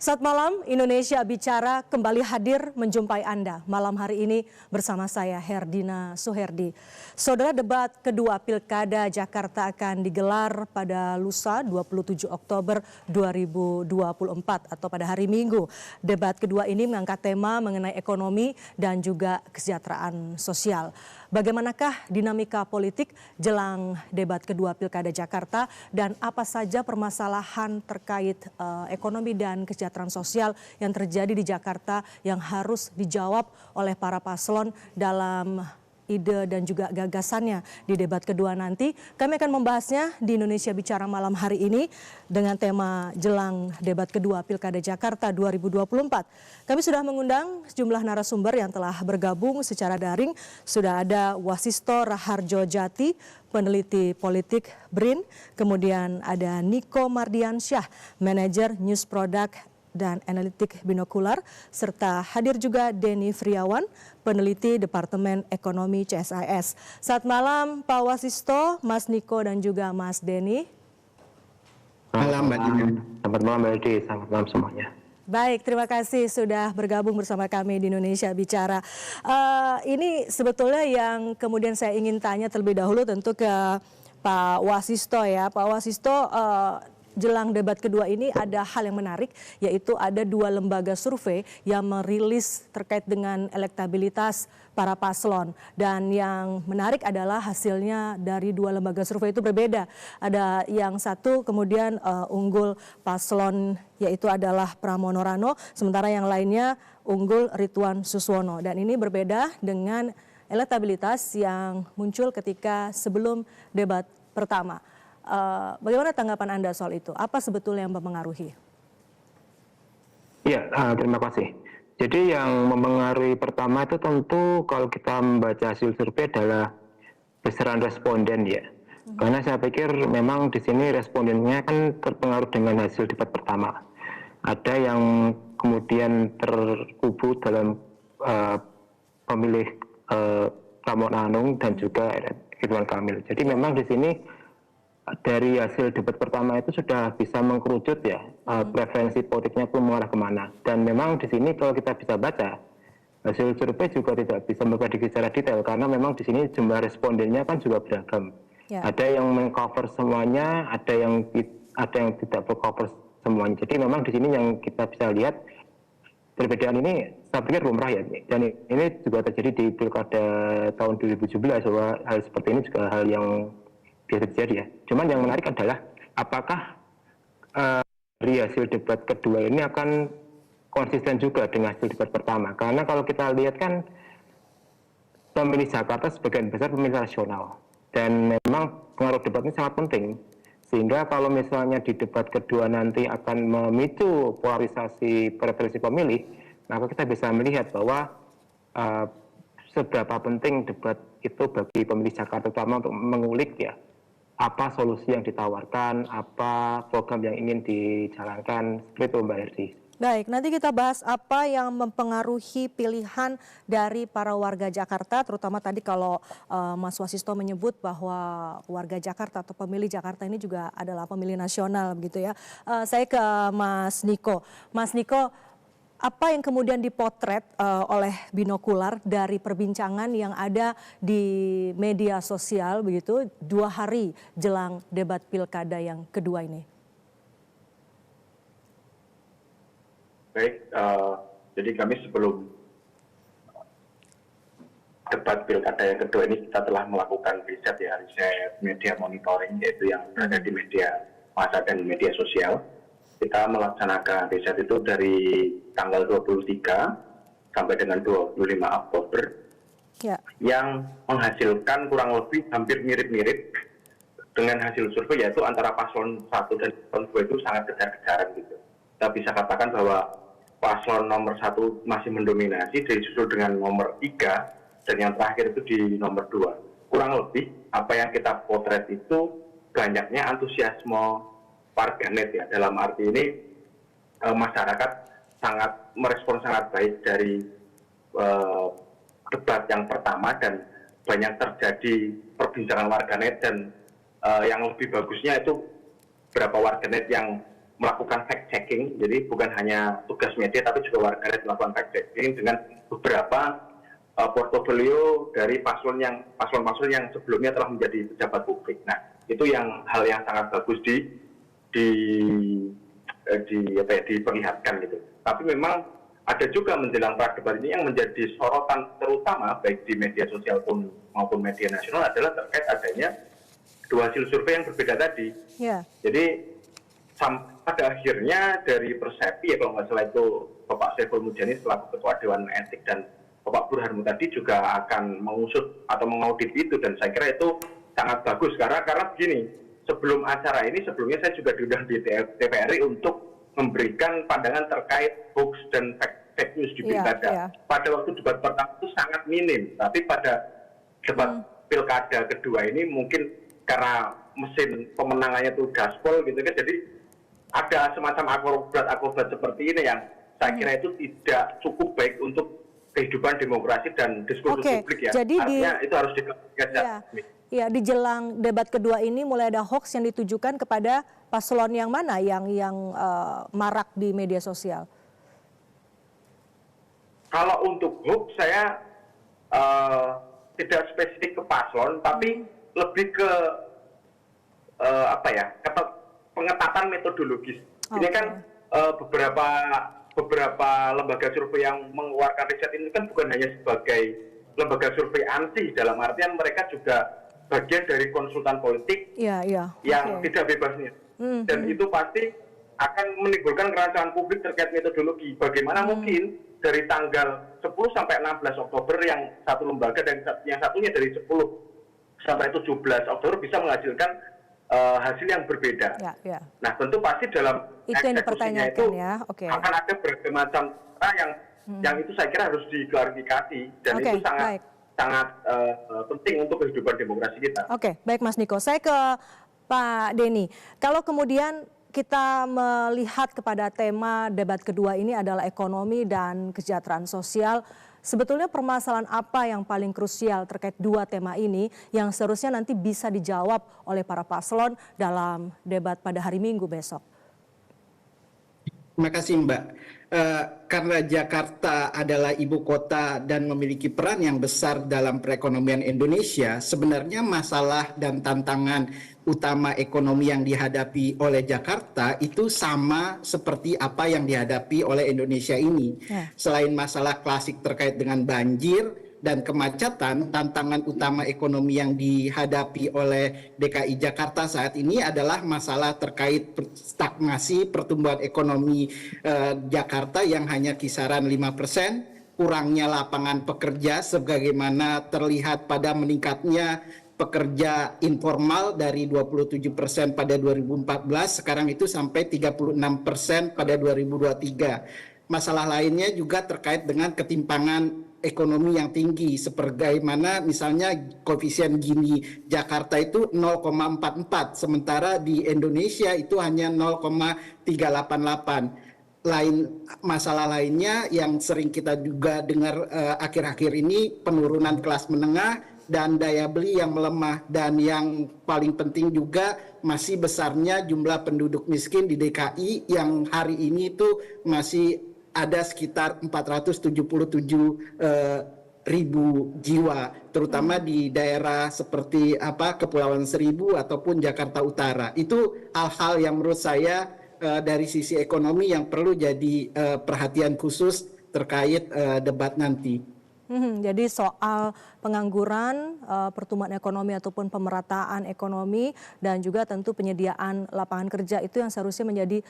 Saat malam, Indonesia Bicara kembali hadir menjumpai Anda malam hari ini bersama saya Herdina Suherdi. Saudara, debat kedua Pilkada Jakarta akan digelar pada lusa 27 Oktober 2024 atau pada hari Minggu. Debat kedua ini mengangkat tema mengenai ekonomi dan juga kesejahteraan sosial. Bagaimanakah dinamika politik jelang debat kedua Pilkada Jakarta dan apa saja permasalahan terkait ekonomi dan kesejahteraan sosial yang terjadi di Jakarta yang harus dijawab oleh para paslon dalam ide dan juga gagasannya di debat kedua nanti. Kami akan membahasnya di Indonesia Bicara malam hari ini dengan tema jelang debat kedua Pilkada Jakarta 2024. Kami sudah mengundang sejumlah narasumber yang telah bergabung secara daring. Sudah ada Wasisto Raharjo Jati, peneliti politik BRIN. Kemudian ada Niko Mardiansyah, manajer news product dan analitik binokular, serta hadir juga Denny Friawan, peneliti Departemen Ekonomi CSIS. Saat malam Pak Wasisto, Mas Niko dan juga Mas Denny. Malam Mbak Dina. Selamat malam Mbak Dina, selamat malam semuanya. Baik, terima kasih sudah bergabung bersama kami di Indonesia Bicara. Ini sebetulnya yang kemudian saya ingin tanya terlebih dahulu tentu ke Pak Wasisto ya. Pak Wasisto, jelang debat kedua ini ada hal yang menarik, yaitu ada dua lembaga survei yang merilis terkait dengan elektabilitas para paslon. Dan yang menarik adalah hasilnya dari dua lembaga survei itu berbeda. Ada yang satu kemudian unggul paslon yaitu adalah Pramono Rano, sementara yang lainnya unggul Ridwan Suswono. Dan ini berbeda dengan elektabilitas yang muncul ketika sebelum debat pertama. Bagaimana tanggapan Anda soal itu? Apa sebetulnya yang mempengaruhi? Ya, terima kasih. Jadi yang mempengaruhi pertama itu tentu kalau kita membaca hasil survei adalah besaran responden ya. Karena saya pikir memang di sini respondennya kan terpengaruh dengan hasil debat pertama. Ada yang kemudian terkubu dalam pemilih Pramono Anung dan juga Ridwan Kamil. Jadi memang di sini dari hasil debat pertama itu sudah bisa mengkerucut ya preferensi politiknya pun mengarah kemana. Dan memang di sini kalau kita bisa baca hasil survei juga tidak bisa memprediksi secara detail karena memang di sini jumlah respondennya kan juga beragam. Ya. Ada yang mengcover semuanya, ada yang tidak mengcover semuanya. Jadi memang di sini yang kita bisa lihat perbedaan ini saya pikir lumrah ya. Dan ini juga terjadi di Pilkada tahun 2017 bahwa hal seperti ini juga hal yang biasa terjadi ya. Cuman yang menarik adalah apakah dari hasil debat kedua ini akan konsisten juga dengan hasil debat pertama. Karena kalau kita lihat kan pemilih Jakarta sebagian besar pemilih rasional. Dan memang pengaruh debat ini sangat penting. Sehingga kalau misalnya di debat kedua nanti akan memicu polarisasi preferensi pemilih, maka kita bisa melihat bahwa seberapa penting debat itu bagi pemilih Jakarta, terutama untuk mengulik ya apa solusi yang ditawarkan, apa program yang ingin dijalankan, seperti itu Mbak Herdi. Baik, nanti kita bahas apa yang mempengaruhi pilihan dari para warga Jakarta, terutama tadi kalau Mas Wasisto menyebut bahwa warga Jakarta atau pemilih Jakarta ini juga adalah pemilih nasional begitu ya. Saya ke Mas Niko. Mas Niko, apa yang kemudian dipotret oleh binokular dari perbincangan yang ada di media sosial begitu 2 hari jelang debat pilkada yang kedua ini? Baik, jadi kami sebelum debat pilkada yang kedua ini kita telah melakukan riset ya, riset media monitoring yaitu yang berada di media massa dan media sosial. Kita melaksanakan riset itu dari tanggal 23 sampai dengan 25 Oktober ya, yang menghasilkan kurang lebih hampir mirip-mirip dengan hasil survei, yaitu antara paslon 1 dan paslon 2 itu sangat kejar-kejaran gitu. Kita bisa katakan bahwa paslon nomor 1 masih mendominasi, disusul dengan nomor 3 dan yang terakhir itu di nomor 2. Kurang lebih apa yang kita potret itu banyaknya antusiasme warganet ya, dalam arti ini masyarakat sangat merespon sangat baik dari debat yang pertama dan banyak terjadi perbincangan warganet dan yang lebih bagusnya itu beberapa warganet yang melakukan fact checking. Jadi bukan hanya tugas media tapi juga warganet melakukan fact checking dengan beberapa portofolio dari paslon-paslon yang sebelumnya telah menjadi pejabat publik. Nah, itu hal yang sangat bagus diperlihatkan gitu. Tapi memang ada juga menjelang pradebat ini yang menjadi sorotan terutama baik di media sosial maupun media nasional adalah terkait adanya dua hasil survei yang berbeda tadi. Yeah. Jadi pada akhirnya dari Persepi ya kalau nggak salah itu Bapak Saiful Mujani selaku Ketua Dewan Etik dan Bapak Burhanmu tadi juga akan mengusut atau mengaudit itu, dan saya kira itu sangat bagus karena begini, sebelum acara ini sebelumnya saya juga diundang di TVRI untuk memberikan pandangan terkait hoax dan fake news di pilkada. Pada waktu debat pertama itu sangat minim, tapi pada debat pilkada kedua ini mungkin karena mesin pemenangannya itu gaspol gitu kan, jadi ada semacam akrobat seperti ini yang saya kira itu tidak cukup baik untuk kehidupan demokrasi dan diskursus publik ya. Jadi artinya itu harus dikejar. Ya, di jelang debat kedua ini mulai ada hoax yang ditujukan kepada paslon yang mana yang marak di media sosial? Kalau untuk hoax saya tidak spesifik ke paslon, tapi lebih ke pengetatan metodologis. Ini kan beberapa lembaga survei yang mengeluarkan riset ini kan bukan hanya sebagai lembaga survei anti, dalam artian mereka juga bagian dari konsultan politik yang tidak bebasnya. Dan itu pasti akan menimbulkan kerancuan publik terkait metodologi. Bagaimana mungkin dari tanggal 10 sampai 16 Oktober yang satu lembaga dan yang satunya dari 10 sampai 17 Oktober bisa menghasilkan hasil yang berbeda. Nah, tentu pasti dalam eksekusinya itu akan ada berbagai macam cara yang itu saya kira harus diklarifikasi, dan itu sangat penting untuk kehidupan demokrasi kita. Baik Mas Niko. Saya ke Pak Denny. Kalau kemudian kita melihat kepada tema debat kedua ini adalah ekonomi dan kesejahteraan sosial, sebetulnya permasalahan apa yang paling krusial terkait dua tema ini yang seharusnya nanti bisa dijawab oleh para paslon dalam debat pada hari Minggu besok? Terima kasih Mbak. Karena Jakarta adalah ibu kota dan memiliki peran yang besar dalam perekonomian Indonesia, sebenarnya masalah dan tantangan utama ekonomi yang dihadapi oleh Jakarta itu sama seperti apa yang dihadapi oleh Indonesia ini. Selain masalah klasik terkait dengan banjir dan kemacetan, tantangan utama ekonomi yang dihadapi oleh DKI Jakarta saat ini adalah masalah terkait stagnasi pertumbuhan ekonomi Jakarta yang hanya kisaran 5%, kurangnya lapangan pekerja sebagaimana terlihat pada meningkatnya pekerja informal dari 27% pada 2014, sekarang itu sampai 36% pada 2023. Masalah lainnya juga terkait dengan ketimpangan ekonomi yang tinggi, sebagaimana misalnya koefisien Gini Jakarta itu 0,44, sementara di Indonesia itu hanya 0,388. Masalah lainnya yang sering kita juga dengar akhir-akhir ini, penurunan kelas menengah dan daya beli yang melemah, dan yang paling penting juga masih besarnya jumlah penduduk miskin di DKI yang hari ini itu masih ada sekitar 477 ribu jiwa, terutama di daerah seperti Kepulauan Seribu ataupun Jakarta Utara. Itu hal-hal yang menurut saya dari sisi ekonomi yang perlu jadi perhatian khusus terkait debat nanti. Jadi soal pengangguran, pertumbuhan ekonomi ataupun pemerataan ekonomi, dan juga tentu penyediaan lapangan kerja itu yang seharusnya menjadi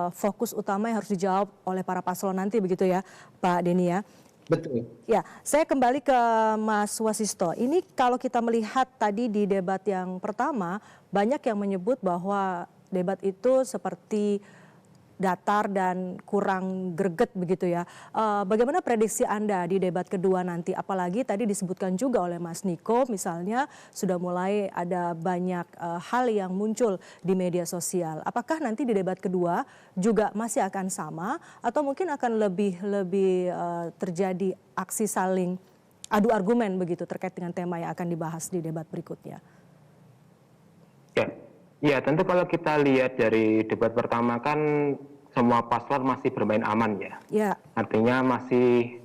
fokus utama yang harus dijawab oleh para paslon nanti, begitu ya Pak Denny ya? Betul. Ya, saya kembali ke Mas Wasisto. Ini kalau kita melihat tadi di debat yang pertama, banyak yang menyebut bahwa debat itu seperti datar dan kurang greget begitu ya. Bagaimana prediksi Anda di debat kedua nanti? Apalagi tadi disebutkan juga oleh Mas Niko, misalnya sudah mulai ada banyak hal yang muncul di media sosial. Apakah nanti di debat kedua juga masih akan sama atau mungkin akan lebih terjadi aksi saling adu argumen begitu terkait dengan tema yang akan dibahas di debat berikutnya? Ya, Ya, tentu kalau kita lihat dari debat pertama kan semua paslon masih bermain aman ya. Ya. Artinya masih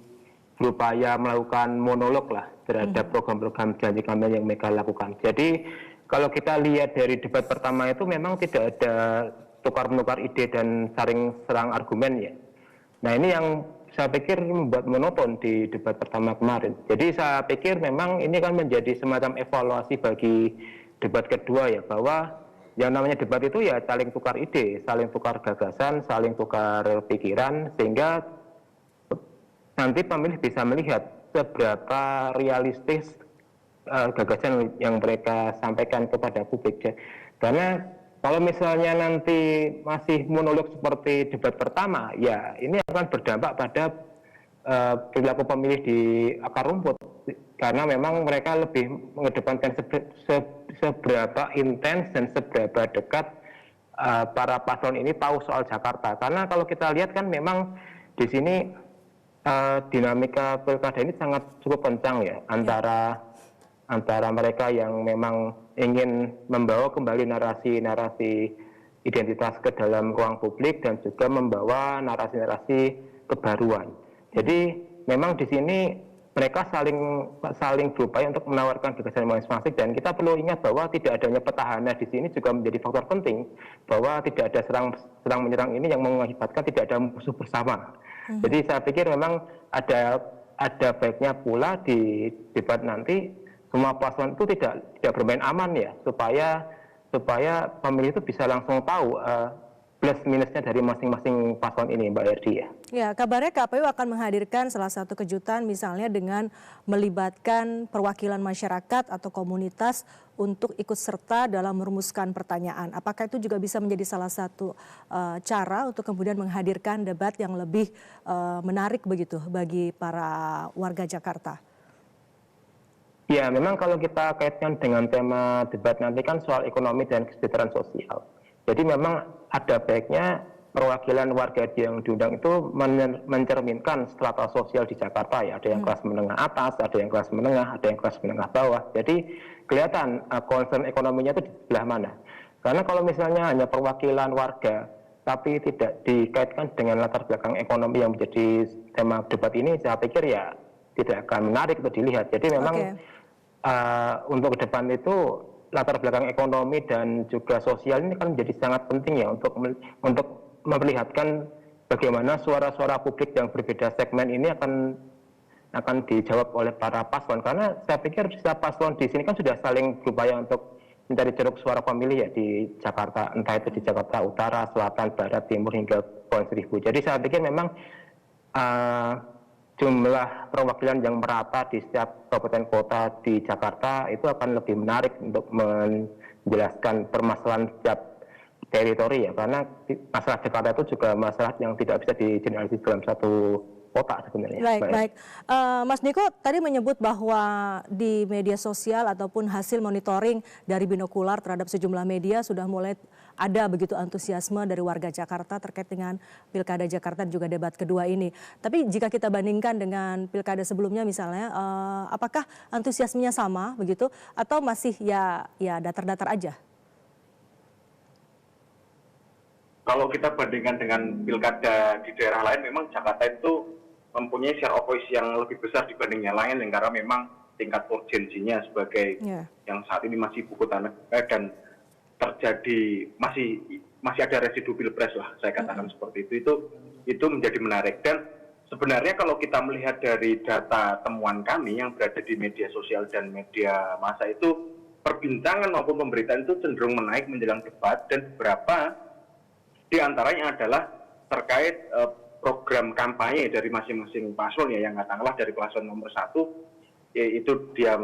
berupaya melakukan monolog lah terhadap program-program janji kampanye yang mereka lakukan. Jadi kalau kita lihat dari debat pertama itu memang tidak ada tukar-menukar ide dan saling serang argumen ya. Nah ini yang saya pikir membuat monoton di debat pertama kemarin. Jadi saya pikir memang ini kan menjadi semacam evaluasi bagi debat kedua ya, bahwa yang namanya debat itu ya saling tukar ide, saling tukar gagasan, saling tukar pikiran, sehingga nanti pemilih bisa melihat seberapa realistis gagasan yang mereka sampaikan kepada publik. Karena kalau misalnya nanti masih monolog seperti debat pertama, ya ini akan berdampak pada perilaku pemilih di akar rumput. Karena memang mereka lebih mengedepankan seberapa intens dan seberapa dekat para paslon ini tahu soal Jakarta. Karena kalau kita lihat kan memang di sini dinamika pilkada ini sangat cukup kencang ya antara mereka yang memang ingin membawa kembali narasi-narasi identitas ke dalam ruang publik dan juga membawa narasi-narasi kebaruan. Jadi memang di sini mereka saling berupaya untuk menawarkan gagasan masing-masing, dan kita perlu ingat bahwa tidak adanya petahana di sini juga menjadi faktor penting, bahwa tidak ada serang menyerang ini yang mengakibatkan tidak ada musuh bersama. Jadi saya pikir memang ada baiknya pula di debat nanti semua paslon itu tidak bermain aman ya, supaya pemilih itu bisa langsung tahu plus minusnya dari masing-masing paslon ini, Mbak Herdi ya. Ya, kabarnya KPU akan menghadirkan salah satu kejutan misalnya dengan melibatkan perwakilan masyarakat atau komunitas untuk ikut serta dalam merumuskan pertanyaan. Apakah itu juga bisa menjadi salah satu cara untuk kemudian menghadirkan debat yang lebih menarik begitu bagi para warga Jakarta? Ya, memang kalau kita kaitkan dengan tema debat nanti kan soal ekonomi dan kesejahteraan sosial. Jadi memang ada baiknya perwakilan warga yang diundang itu mencerminkan strata sosial di Jakarta ya. Ada yang kelas menengah atas, ada yang kelas menengah, ada yang kelas menengah bawah. Jadi kelihatan concern ekonominya itu di sebelah mana. Karena kalau misalnya hanya perwakilan warga, tapi tidak dikaitkan dengan latar belakang ekonomi yang menjadi tema debat ini, saya pikir ya tidak akan menarik untuk dilihat. Jadi memang untuk ke depan itu latar belakang ekonomi dan juga sosial ini kan menjadi sangat penting ya untuk memperlihatkan bagaimana suara-suara publik yang berbeda segmen ini akan dijawab oleh para paslon. Karena saya pikir setiap paslon di sini kan sudah saling berupaya untuk mencari ceruk suara pemilih ya di Jakarta, entah itu di Jakarta Utara, Selatan, Barat, Timur hingga Kepulauan Seribu. Jadi saya pikir memang jumlah perwakilan yang merata di setiap kabupaten kota di Jakarta itu akan lebih menarik untuk menjelaskan permasalahan setiap teritori ya, karena masalah Jakarta itu juga masalah yang tidak bisa digeneralisir dalam satu kota sebenarnya. Baik. Mas Niko tadi menyebut bahwa di media sosial ataupun hasil monitoring dari binokular terhadap sejumlah media sudah mulai ada begitu antusiasme dari warga Jakarta terkait dengan Pilkada Jakarta dan juga debat kedua ini. Tapi jika kita bandingkan dengan pilkada sebelumnya misalnya, apakah antusiasmenya sama begitu atau masih ya datar-datar aja? Kalau kita bandingkan dengan pilkada di daerah lain, memang Jakarta itu mempunyai share of voice yang lebih besar dibanding yang lain, karena memang tingkat urgensinya sebagai yang saat ini masih buku tanah dan terjadi masih ada residu pilpres lah, saya katakan seperti itu menjadi menarik. Dan sebenarnya kalau kita melihat dari data temuan kami yang berada di media sosial dan media massa itu, perbincangan maupun pemberitaan itu cenderung menaik menjelang debat, dan beberapa di antaranya adalah terkait program kampanye dari masing-masing paslon ya, yang katakanlah dari paslon nomor 1 yaitu dia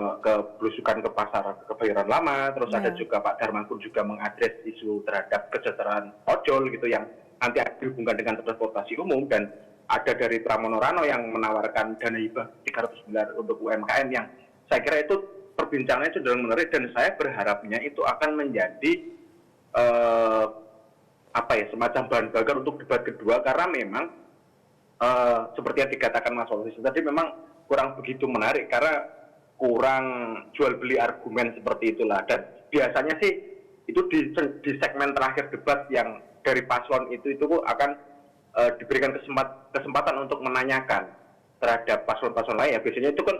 belusukan ke pasar Kebayoran Lama, terus ada juga Pak Darman pun juga mengadres isu terhadap kesejahteraan ojol gitu yang nanti dihubungkan dengan transportasi umum, dan ada dari Pramono Rano yang menawarkan dana hibah 300 miliar untuk UMKM, yang saya kira itu perbincangannya cenderung menarik, dan saya berharapnya itu akan menjadi semacam bahan bakar untuk debat kedua, karena memang seperti yang dikatakan Mas Wallace tadi memang kurang begitu menarik karena kurang jual beli argumen seperti itulah. Dan biasanya sih itu di segmen terakhir debat yang dari paslon itu akan diberikan kesempatan untuk menanyakan terhadap paslon-paslon lain. Ya biasanya itu kan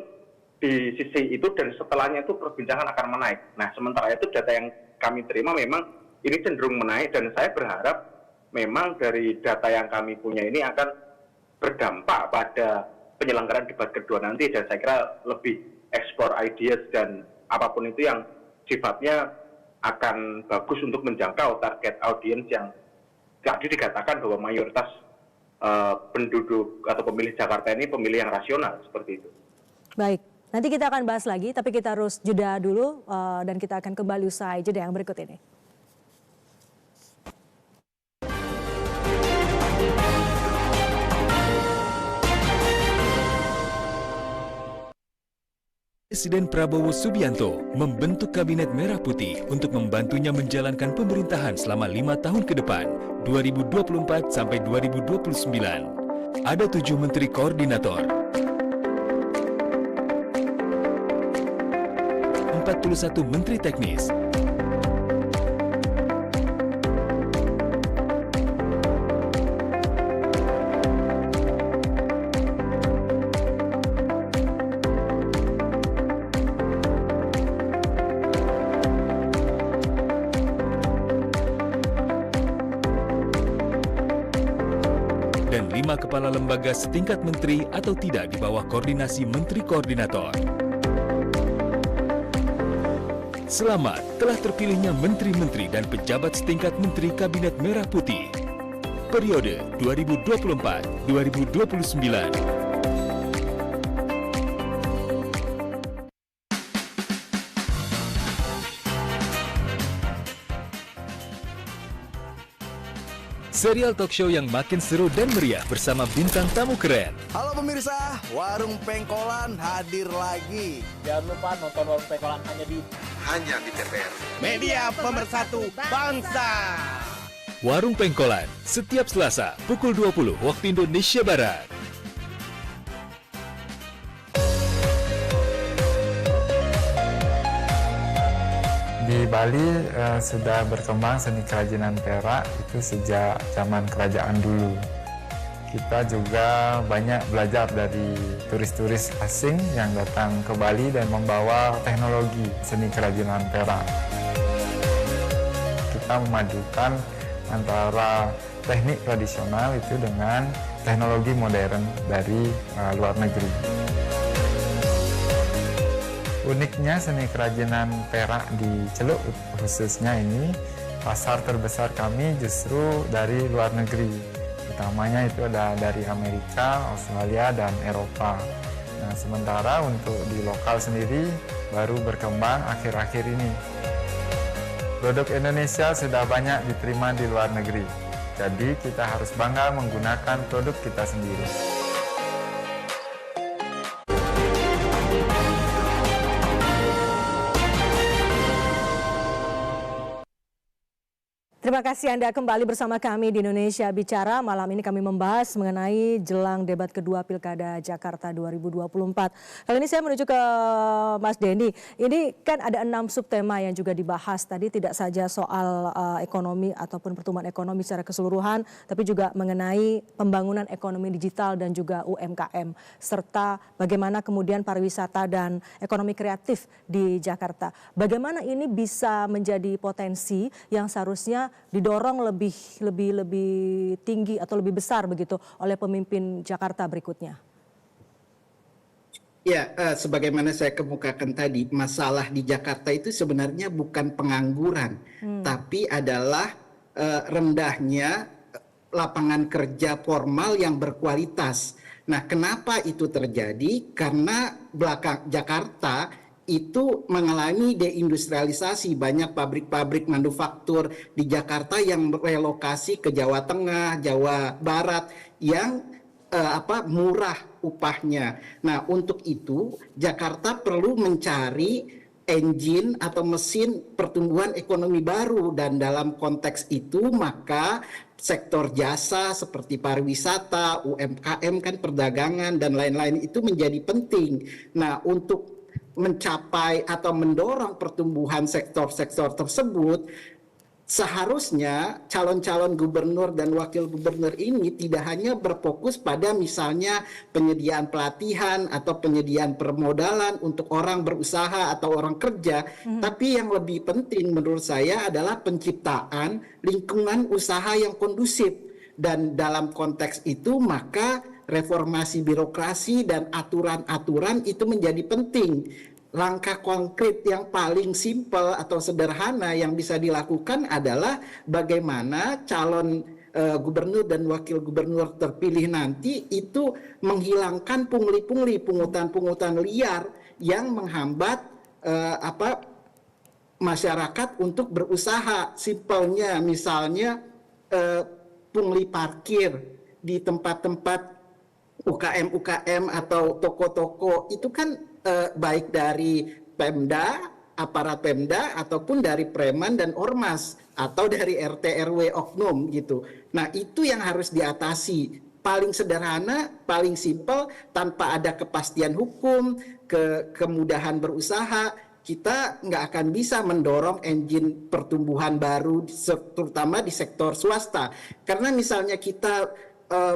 di sisi itu, dan setelahnya itu perbincangan akan menaik. Nah, sementara itu data yang kami terima memang ini cenderung menaik, dan saya berharap memang dari data yang kami punya ini akan berdampak pada penyelenggaraan debat kedua nanti, dan saya kira lebih explore ideas dan apapun itu yang sifatnya akan bagus untuk menjangkau target audiens yang tadi dikatakan bahwa mayoritas penduduk atau pemilih Jakarta ini pemilih yang rasional, seperti itu. Baik, nanti kita akan bahas lagi, tapi kita harus jeda dulu dan kita akan kembali usai jeda yang berikut ini. Presiden Prabowo Subianto membentuk Kabinet Merah Putih untuk membantunya menjalankan pemerintahan selama 5 tahun ke depan, 2024 sampai 2029. Ada 7 menteri koordinator, 41 menteri teknis, 5 kepala lembaga setingkat menteri atau tidak di bawah koordinasi menteri koordinator. Selamat telah terpilihnya menteri-menteri dan pejabat setingkat menteri Kabinet Merah Putih. Periode 2024-2029. Serial talk show yang makin seru dan meriah bersama bintang tamu keren. Halo pemirsa, Warung Pengkolan hadir lagi. Jangan lupa nonton Warung Pengkolan hanya di TVRI. Media pemersatu bangsa. Warung Pengkolan, setiap Selasa pukul 20 waktu Indonesia Barat. Di Bali sudah berkembang seni kerajinan perak itu sejak zaman kerajaan dulu. Kita juga banyak belajar dari turis-turis asing yang datang ke Bali dan membawa teknologi seni kerajinan perak. Kita memadukan antara teknik tradisional itu dengan teknologi modern dari luar negeri. Uniknya seni kerajinan perak di Celuk khususnya ini, pasar terbesar kami justru dari luar negeri. Utamanya itu ada dari Amerika, Australia, dan Eropa. Nah, sementara untuk di lokal sendiri baru berkembang akhir-akhir ini. Produk Indonesia sudah banyak diterima di luar negeri. Jadi kita harus bangga menggunakan produk kita sendiri. Terima kasih Anda kembali bersama kami di Indonesia Bicara. Malam ini kami membahas mengenai jelang debat kedua Pilkada Jakarta 2024. Kali ini saya menuju ke Mas Denny. Ini kan ada 6 subtema yang juga dibahas. Tadi tidak saja soal ekonomi ataupun pertumbuhan ekonomi secara keseluruhan, tapi juga mengenai pembangunan ekonomi digital dan juga UMKM. Serta bagaimana kemudian pariwisata dan ekonomi kreatif di Jakarta. Bagaimana ini bisa menjadi potensi yang seharusnya didorong lebih tinggi atau lebih besar begitu oleh pemimpin Jakarta berikutnya? Ya, sebagaimana saya kemukakan tadi, masalah di Jakarta itu sebenarnya bukan pengangguran, tapi adalah rendahnya lapangan kerja formal yang berkualitas. Nah, kenapa itu terjadi? Karena Jakarta itu mengalami deindustrialisasi, banyak pabrik-pabrik manufaktur di Jakarta yang relokasi ke Jawa Tengah, Jawa Barat yang murah upahnya. Nah, untuk itu Jakarta perlu mencari engine atau mesin pertumbuhan ekonomi baru, dan dalam konteks itu maka sektor jasa seperti pariwisata, UMKM kan perdagangan dan lain-lain itu menjadi penting. Nah, untuk mencapai atau mendorong pertumbuhan sektor-sektor tersebut, seharusnya calon-calon gubernur dan wakil gubernur ini tidak hanya berfokus pada misalnya penyediaan pelatihan atau penyediaan permodalan untuk orang berusaha atau orang kerja, tapi yang lebih penting menurut saya adalah penciptaan lingkungan usaha yang kondusif. Dan dalam konteks itu maka reformasi birokrasi dan aturan-aturan itu menjadi penting. Langkah konkret yang paling simpel atau sederhana yang bisa dilakukan adalah bagaimana calon gubernur dan wakil gubernur terpilih nanti itu menghilangkan pungli-pungli, pungutan-pungutan liar yang menghambat masyarakat untuk berusaha. Simpelnya misalnya pungli parkir di tempat-tempat UKM atau toko-toko itu kan baik dari Pemda, aparat Pemda ataupun dari preman dan ormas atau dari RT RW oknum gitu. Nah, itu yang harus diatasi. Paling sederhana, paling simpel, tanpa ada kepastian hukum, kemudahan berusaha, kita nggak akan bisa mendorong engine pertumbuhan baru, terutama di sektor swasta. Karena misalnya kita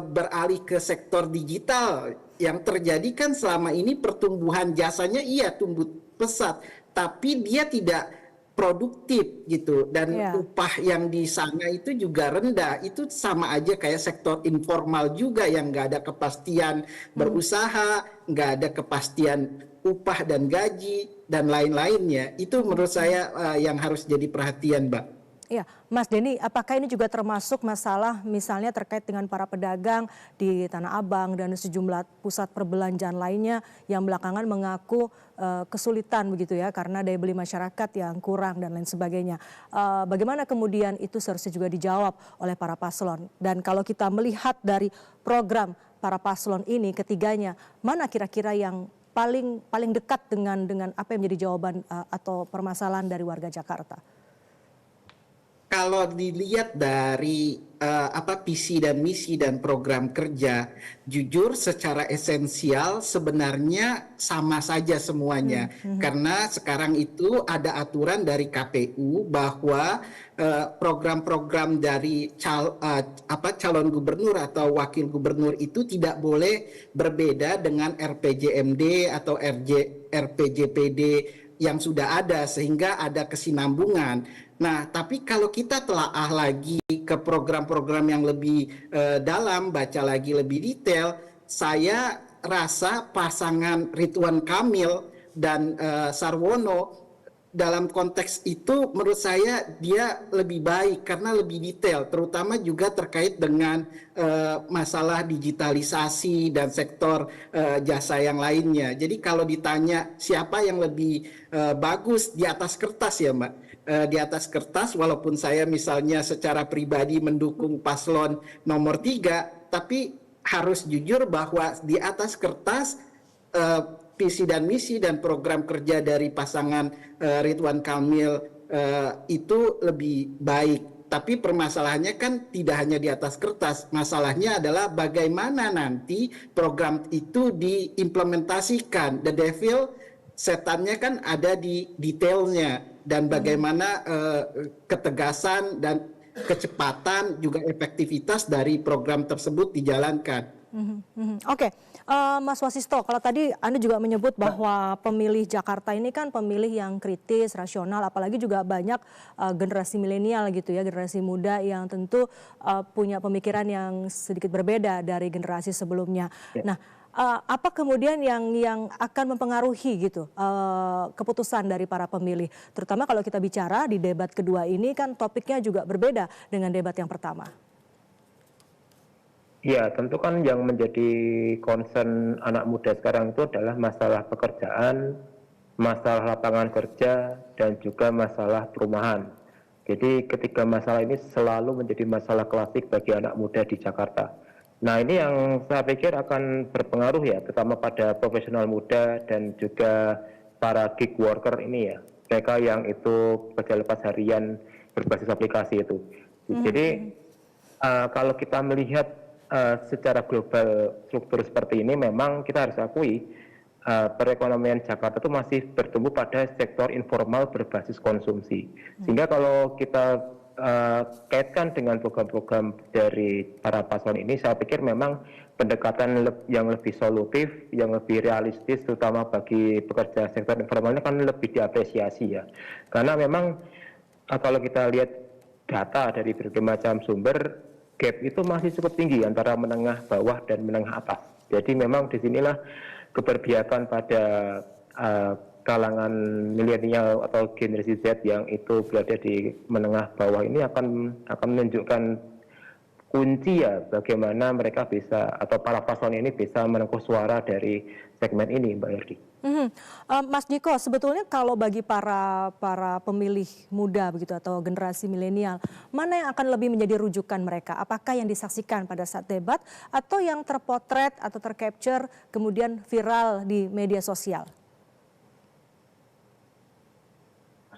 beralih ke sektor digital, yang terjadi kan selama ini pertumbuhan jasanya iya tumbuh pesat, tapi dia tidak produktif gitu, dan upah yang di sana itu juga rendah. Itu sama aja kayak sektor informal juga yang nggak ada kepastian berusaha, nggak ada kepastian upah dan gaji dan lain-lainnya. Itu menurut saya yang harus jadi perhatian, Mbak. Ya, Mas Denny, apakah ini juga termasuk masalah misalnya terkait dengan para pedagang di Tanah Abang dan sejumlah pusat perbelanjaan lainnya yang belakangan mengaku kesulitan begitu ya karena daya beli masyarakat yang kurang dan lain sebagainya. Bagaimana kemudian itu seharusnya juga dijawab oleh para paslon? Dan kalau kita melihat dari program para paslon ini ketiganya, mana kira-kira yang paling dekat dengan apa yang menjadi jawaban atau permasalahan dari warga Jakarta? Kalau dilihat dari visi dan misi dan program kerja, jujur secara esensial sebenarnya sama saja semuanya. Karena sekarang itu ada aturan dari KPU bahwa program-program dari calon gubernur atau wakil gubernur itu tidak boleh berbeda dengan RPJMD atau RPJPD yang sudah ada, sehingga ada kesinambungan. Nah, tapi kalau kita telaah lagi ke program-program yang lebih dalam, baca lagi lebih detail, saya rasa pasangan Ridwan Kamil dan Sarwono dalam konteks itu menurut saya dia lebih baik karena lebih detail, terutama juga terkait dengan masalah digitalisasi dan sektor jasa yang lainnya. Jadi kalau ditanya siapa yang lebih bagus di atas kertas ya Mbak, di atas kertas walaupun saya misalnya secara pribadi mendukung paslon nomor 3, tapi harus jujur bahwa di atas kertas visi dan misi dan program kerja dari pasangan Ridwan Kamil itu lebih baik. Tapi permasalahannya kan tidak hanya di atas kertas, masalahnya adalah bagaimana nanti program itu diimplementasikan. The devil, setannya kan ada di detailnya, dan bagaimana ketegasan dan kecepatan juga efektivitas dari program tersebut dijalankan. Oke. Mas Wasisto, kalau tadi Anda juga menyebut bahwa pemilih Jakarta ini kan pemilih yang kritis, rasional, apalagi juga banyak generasi milenial gitu ya, generasi muda yang tentu punya pemikiran yang sedikit berbeda dari generasi sebelumnya. Nah, apa kemudian yang akan mempengaruhi gitu keputusan dari para pemilih, terutama kalau kita bicara di debat kedua ini kan topiknya juga berbeda dengan debat yang pertama. Ya, tentu kan yang menjadi concern anak muda sekarang itu adalah masalah pekerjaan, masalah lapangan kerja, dan juga masalah perumahan. Jadi ketiga masalah ini selalu menjadi masalah klasik bagi anak muda di Jakarta. Nah, ini yang saya pikir akan berpengaruh ya, terutama pada profesional muda dan juga para gig worker ini ya. Mereka yang itu kerja lepas harian berbasis aplikasi itu. Jadi kalau kita melihat secara global struktur seperti ini, memang kita harus akui perekonomian Jakarta itu masih bertumbuh pada sektor informal berbasis konsumsi. Sehingga kalau kita kaitkan dengan program-program dari para paslon ini, saya pikir memang pendekatan yang lebih solutif, yang lebih realistis, terutama bagi pekerja sektor informal ini kan lebih diapresiasi ya. Karena memang kalau kita lihat data dari berbagai macam sumber, gap itu masih cukup tinggi antara menengah bawah dan menengah atas. Jadi memang disinilah keberpihakan pada kalangan milenial atau generasi Z yang itu berada di menengah bawah ini akan menunjukkan kunci ya bagaimana mereka bisa atau para paslon ini bisa menangkap suara dari segmen ini, Mbak Herdi. Mas Niko, sebetulnya kalau bagi para pemilih muda begitu atau generasi milenial, mana yang akan lebih menjadi rujukan mereka? Apakah yang disaksikan pada saat debat atau yang terpotret atau tercapture kemudian viral di media sosial?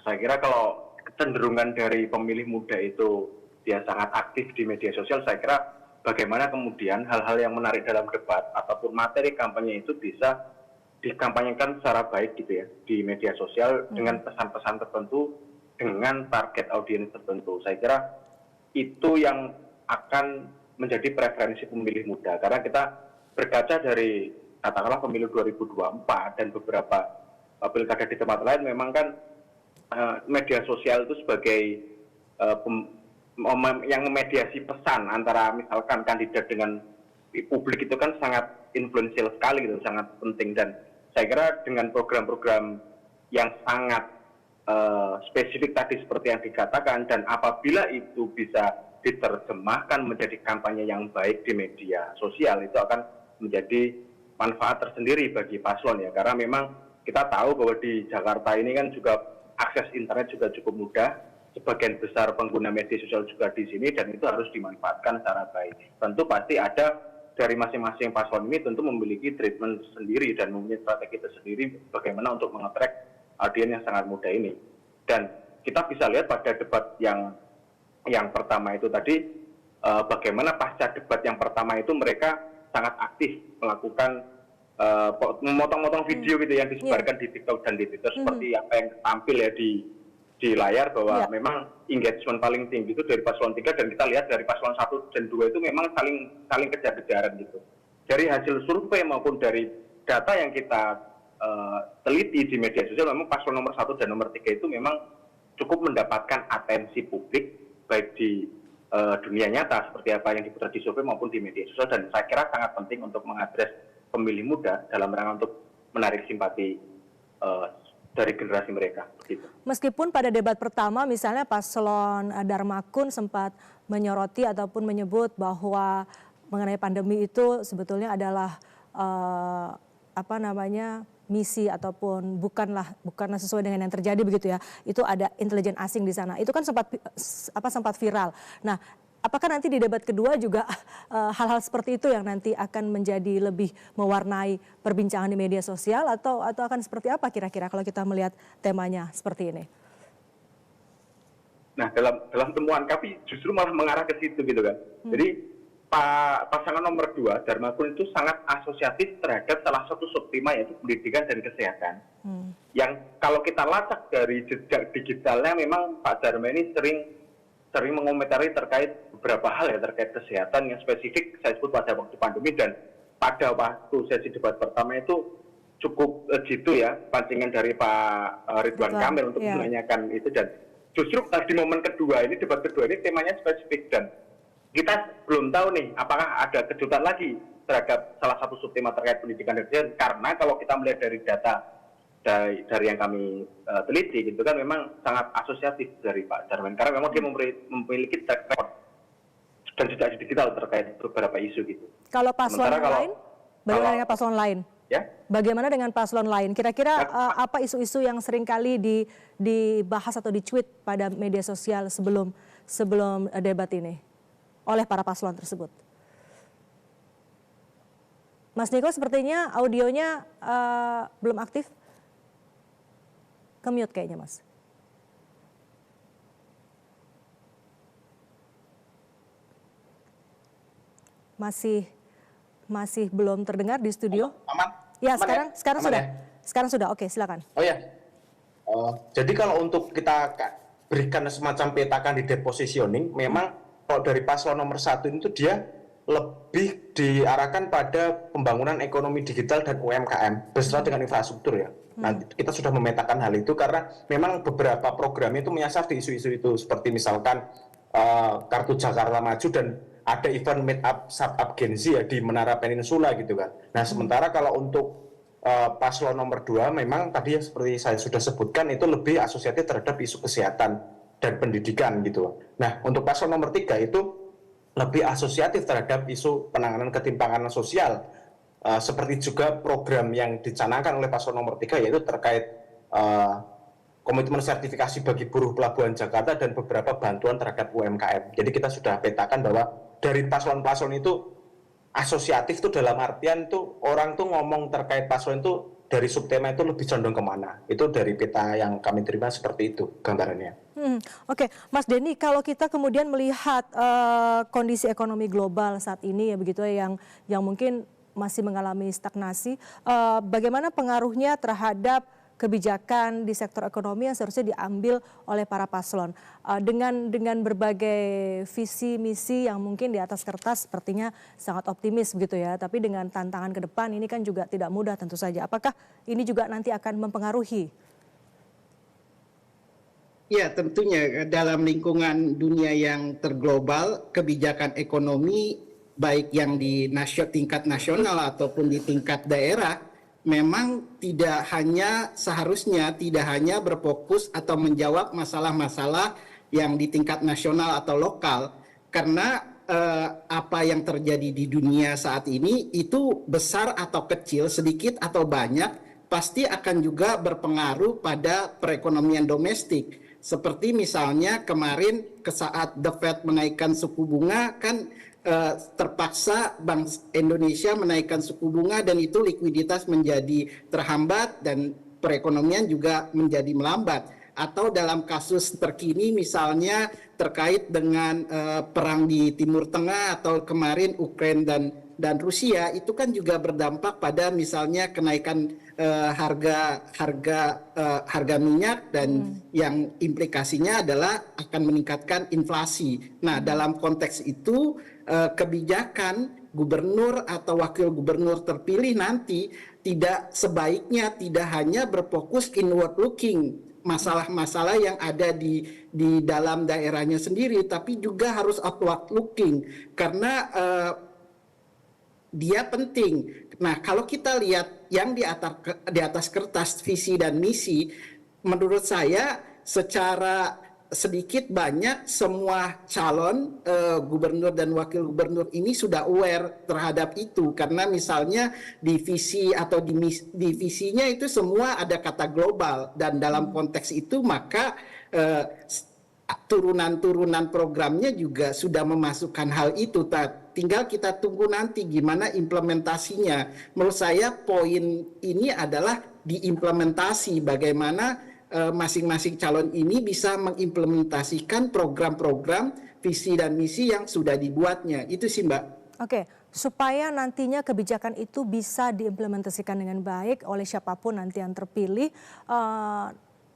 Saya kira kalau kecenderungan dari pemilih muda itu dia sangat aktif di media sosial, saya kira bagaimana kemudian hal-hal yang menarik dalam debat ataupun materi kampanye itu bisa dikampanyekan secara baik gitu ya di media sosial dengan pesan-pesan tertentu dengan target audiens tertentu. Saya kira itu yang akan menjadi preferensi pemilih muda, karena kita berkaca dari katakanlah pemilu 2024 dan beberapa pilkada di tempat lain, memang kan media sosial itu sebagai yang memediasi pesan antara misalkan kandidat dengan publik itu kan sangat influential sekali gitu, sangat penting. Dan saya kira dengan program-program yang sangat spesifik tadi seperti yang dikatakan, dan apabila itu bisa diterjemahkan menjadi kampanye yang baik di media sosial, itu akan menjadi manfaat tersendiri bagi paslon ya, karena memang kita tahu bahwa di Jakarta ini kan juga akses internet juga cukup mudah, sebagian besar pengguna media sosial juga di sini, dan itu harus dimanfaatkan secara baik. Tentu pasti ada dari masing-masing paslon ini tentu memiliki treatment sendiri dan mempunyai strategi tersendiri bagaimana untuk mengattract audiens yang sangat muda ini. Dan kita bisa lihat pada debat yang pertama itu tadi, bagaimana pasca debat yang pertama itu mereka sangat aktif melakukan memotong-motong video gitu yang disebarkan di TikTok dan di Twitter, seperti apa yang tampil ya di layar, bahwa memang engagement paling tinggi itu dari paslon 3, dan kita lihat dari paslon 1 dan 2 itu memang saling kejar-kejaran gitu. Dari hasil survei maupun dari data yang kita teliti di media sosial, memang paslon nomor 1 dan nomor 3 itu memang cukup mendapatkan atensi publik baik di dunia nyata seperti apa yang diputar di survei maupun di media sosial, dan saya kira sangat penting untuk mengadres pemilih muda dalam rangka untuk menarik simpati dari generasi mereka. Begitu. Meskipun pada debat pertama misalnya paslon Darmakun sempat menyoroti ataupun menyebut bahwa mengenai pandemi itu sebetulnya adalah misi ataupun bukanlah sesuai dengan yang terjadi begitu ya. Itu ada intelijen asing di sana. Itu kan sempat viral. Nah, apakah nanti di debat kedua juga hal-hal seperti itu yang nanti akan menjadi lebih mewarnai perbincangan di media sosial, atau akan seperti apa kira-kira kalau kita melihat temanya seperti ini? Nah, dalam temuan kami justru malah mengarah ke situ gitu kan. Jadi pasangan nomor 2 Darmakun itu sangat asosiatif terhadap salah satu subtema, yaitu pendidikan dan kesehatan. Yang kalau kita lacak dari jejak digitalnya, memang Pak Dharma ini sering mengomentari terkait beberapa hal ya terkait kesehatan yang spesifik saya sebut pada waktu pandemi, dan pada waktu sesi debat pertama itu cukup jitu ya pancingan dari Pak Ridwan Kamil untuk menanyakan itu, dan justru di momen kedua ini, debat kedua ini temanya spesifik, dan kita belum tahu nih apakah ada kejutan lagi terhadap salah satu subtema terkait pendidikan dan kesehatan, karena kalau kita melihat dari data dari yang kami teliti gitu kan, memang sangat asosiatif dari Pak Darmin, karena memang dia memiliki track record dan jejak digital terkait beberapa isu gitu. Kalau paslon lain, bagaimana dengan paslon lain? Ya? Bagaimana dengan paslon lain? Kira-kira apa isu-isu yang seringkali dibahas atau dicuit pada media sosial sebelum debat ini oleh para paslon tersebut? Mas Niko, sepertinya audionya belum aktif. Ke-mute kayaknya, Mas. Masih belum terdengar di studio. Aman? Ya, aman sekarang aman sudah. Ya? Sekarang sudah. Oke, silakan. Oh ya. Jadi kalau untuk kita berikan semacam petakan di depositioning, memang kalau dari paslon nomor 1 itu dia lebih diarahkan pada pembangunan ekonomi digital dan UMKM beserta dengan infrastruktur ya. Nanti kita sudah memetakan hal itu karena memang beberapa programnya itu menyasar di isu-isu itu, seperti misalkan Kartu Jakarta Maju dan ada event meet up startup Gen Z ya di Menara Peninsula gitu kan. Nah sementara kalau untuk paslon nomor 2 memang tadi seperti saya sudah sebutkan itu lebih asosiatif terhadap isu kesehatan dan pendidikan gitu. Nah untuk paslon nomor 3 itu lebih asosiatif terhadap isu penanganan ketimpangan sosial. Seperti juga program yang dicanangkan oleh paslon nomor 3 yaitu terkait komitmen sertifikasi bagi buruh pelabuhan Jakarta dan beberapa bantuan terhadap UMKM. Jadi kita sudah petakan bahwa dari paslon-paslon itu asosiatif tuh dalam artian tuh orang tuh ngomong terkait paslon itu dari subtema itu lebih condong kemana. Itu dari peta yang kami terima seperti itu gambarannya. Oke, Mas Denny, kalau kita kemudian melihat kondisi ekonomi global saat ini ya begitu ya, yang mungkin masih mengalami stagnasi, bagaimana pengaruhnya terhadap kebijakan di sektor ekonomi yang seharusnya diambil oleh para paslon dengan berbagai visi misi yang mungkin di atas kertas sepertinya sangat optimis begitu ya, tapi dengan tantangan ke depan ini kan juga tidak mudah tentu saja. Apakah ini juga nanti akan mempengaruhi? Ya, tentunya dalam lingkungan dunia yang terglobal, kebijakan ekonomi baik yang di tingkat nasional ataupun di tingkat daerah memang seharusnya tidak hanya berfokus atau menjawab masalah-masalah yang di tingkat nasional atau lokal, karena apa yang terjadi di dunia saat ini itu besar atau kecil, sedikit atau banyak, pasti akan juga berpengaruh pada perekonomian domestik. Seperti misalnya kemarin saat The Fed menaikkan suku bunga kan terpaksa Bank Indonesia menaikkan suku bunga dan itu likuiditas menjadi terhambat dan perekonomian juga menjadi melambat. Atau dalam kasus terkini misalnya terkait dengan perang di Timur Tengah atau kemarin Ukraina dan Rusia, itu kan juga berdampak pada misalnya kenaikan harga minyak dan yang implikasinya adalah akan meningkatkan inflasi. Nah, dalam konteks itu kebijakan gubernur atau wakil gubernur terpilih nanti sebaiknya tidak hanya berfokus inward looking, masalah-masalah yang ada di dalam daerahnya sendiri, tapi juga harus outward looking karena dia penting. Nah, kalau kita lihat yang di atas kertas visi dan misi, menurut saya secara sedikit banyak semua calon gubernur dan wakil gubernur ini sudah aware terhadap itu, karena misalnya di visi atau di visinya itu semua ada kata global, dan dalam konteks itu maka turunan-turunan programnya juga sudah memasukkan hal itu. Tinggal kita tunggu nanti gimana implementasinya. Menurut saya poin ini adalah diimplementasi, bagaimana masing-masing calon ini bisa mengimplementasikan program-program visi dan misi yang sudah dibuatnya. Itu sih, Mbak. Oke, supaya nantinya kebijakan itu bisa diimplementasikan dengan baik oleh siapapun nanti yang terpilih,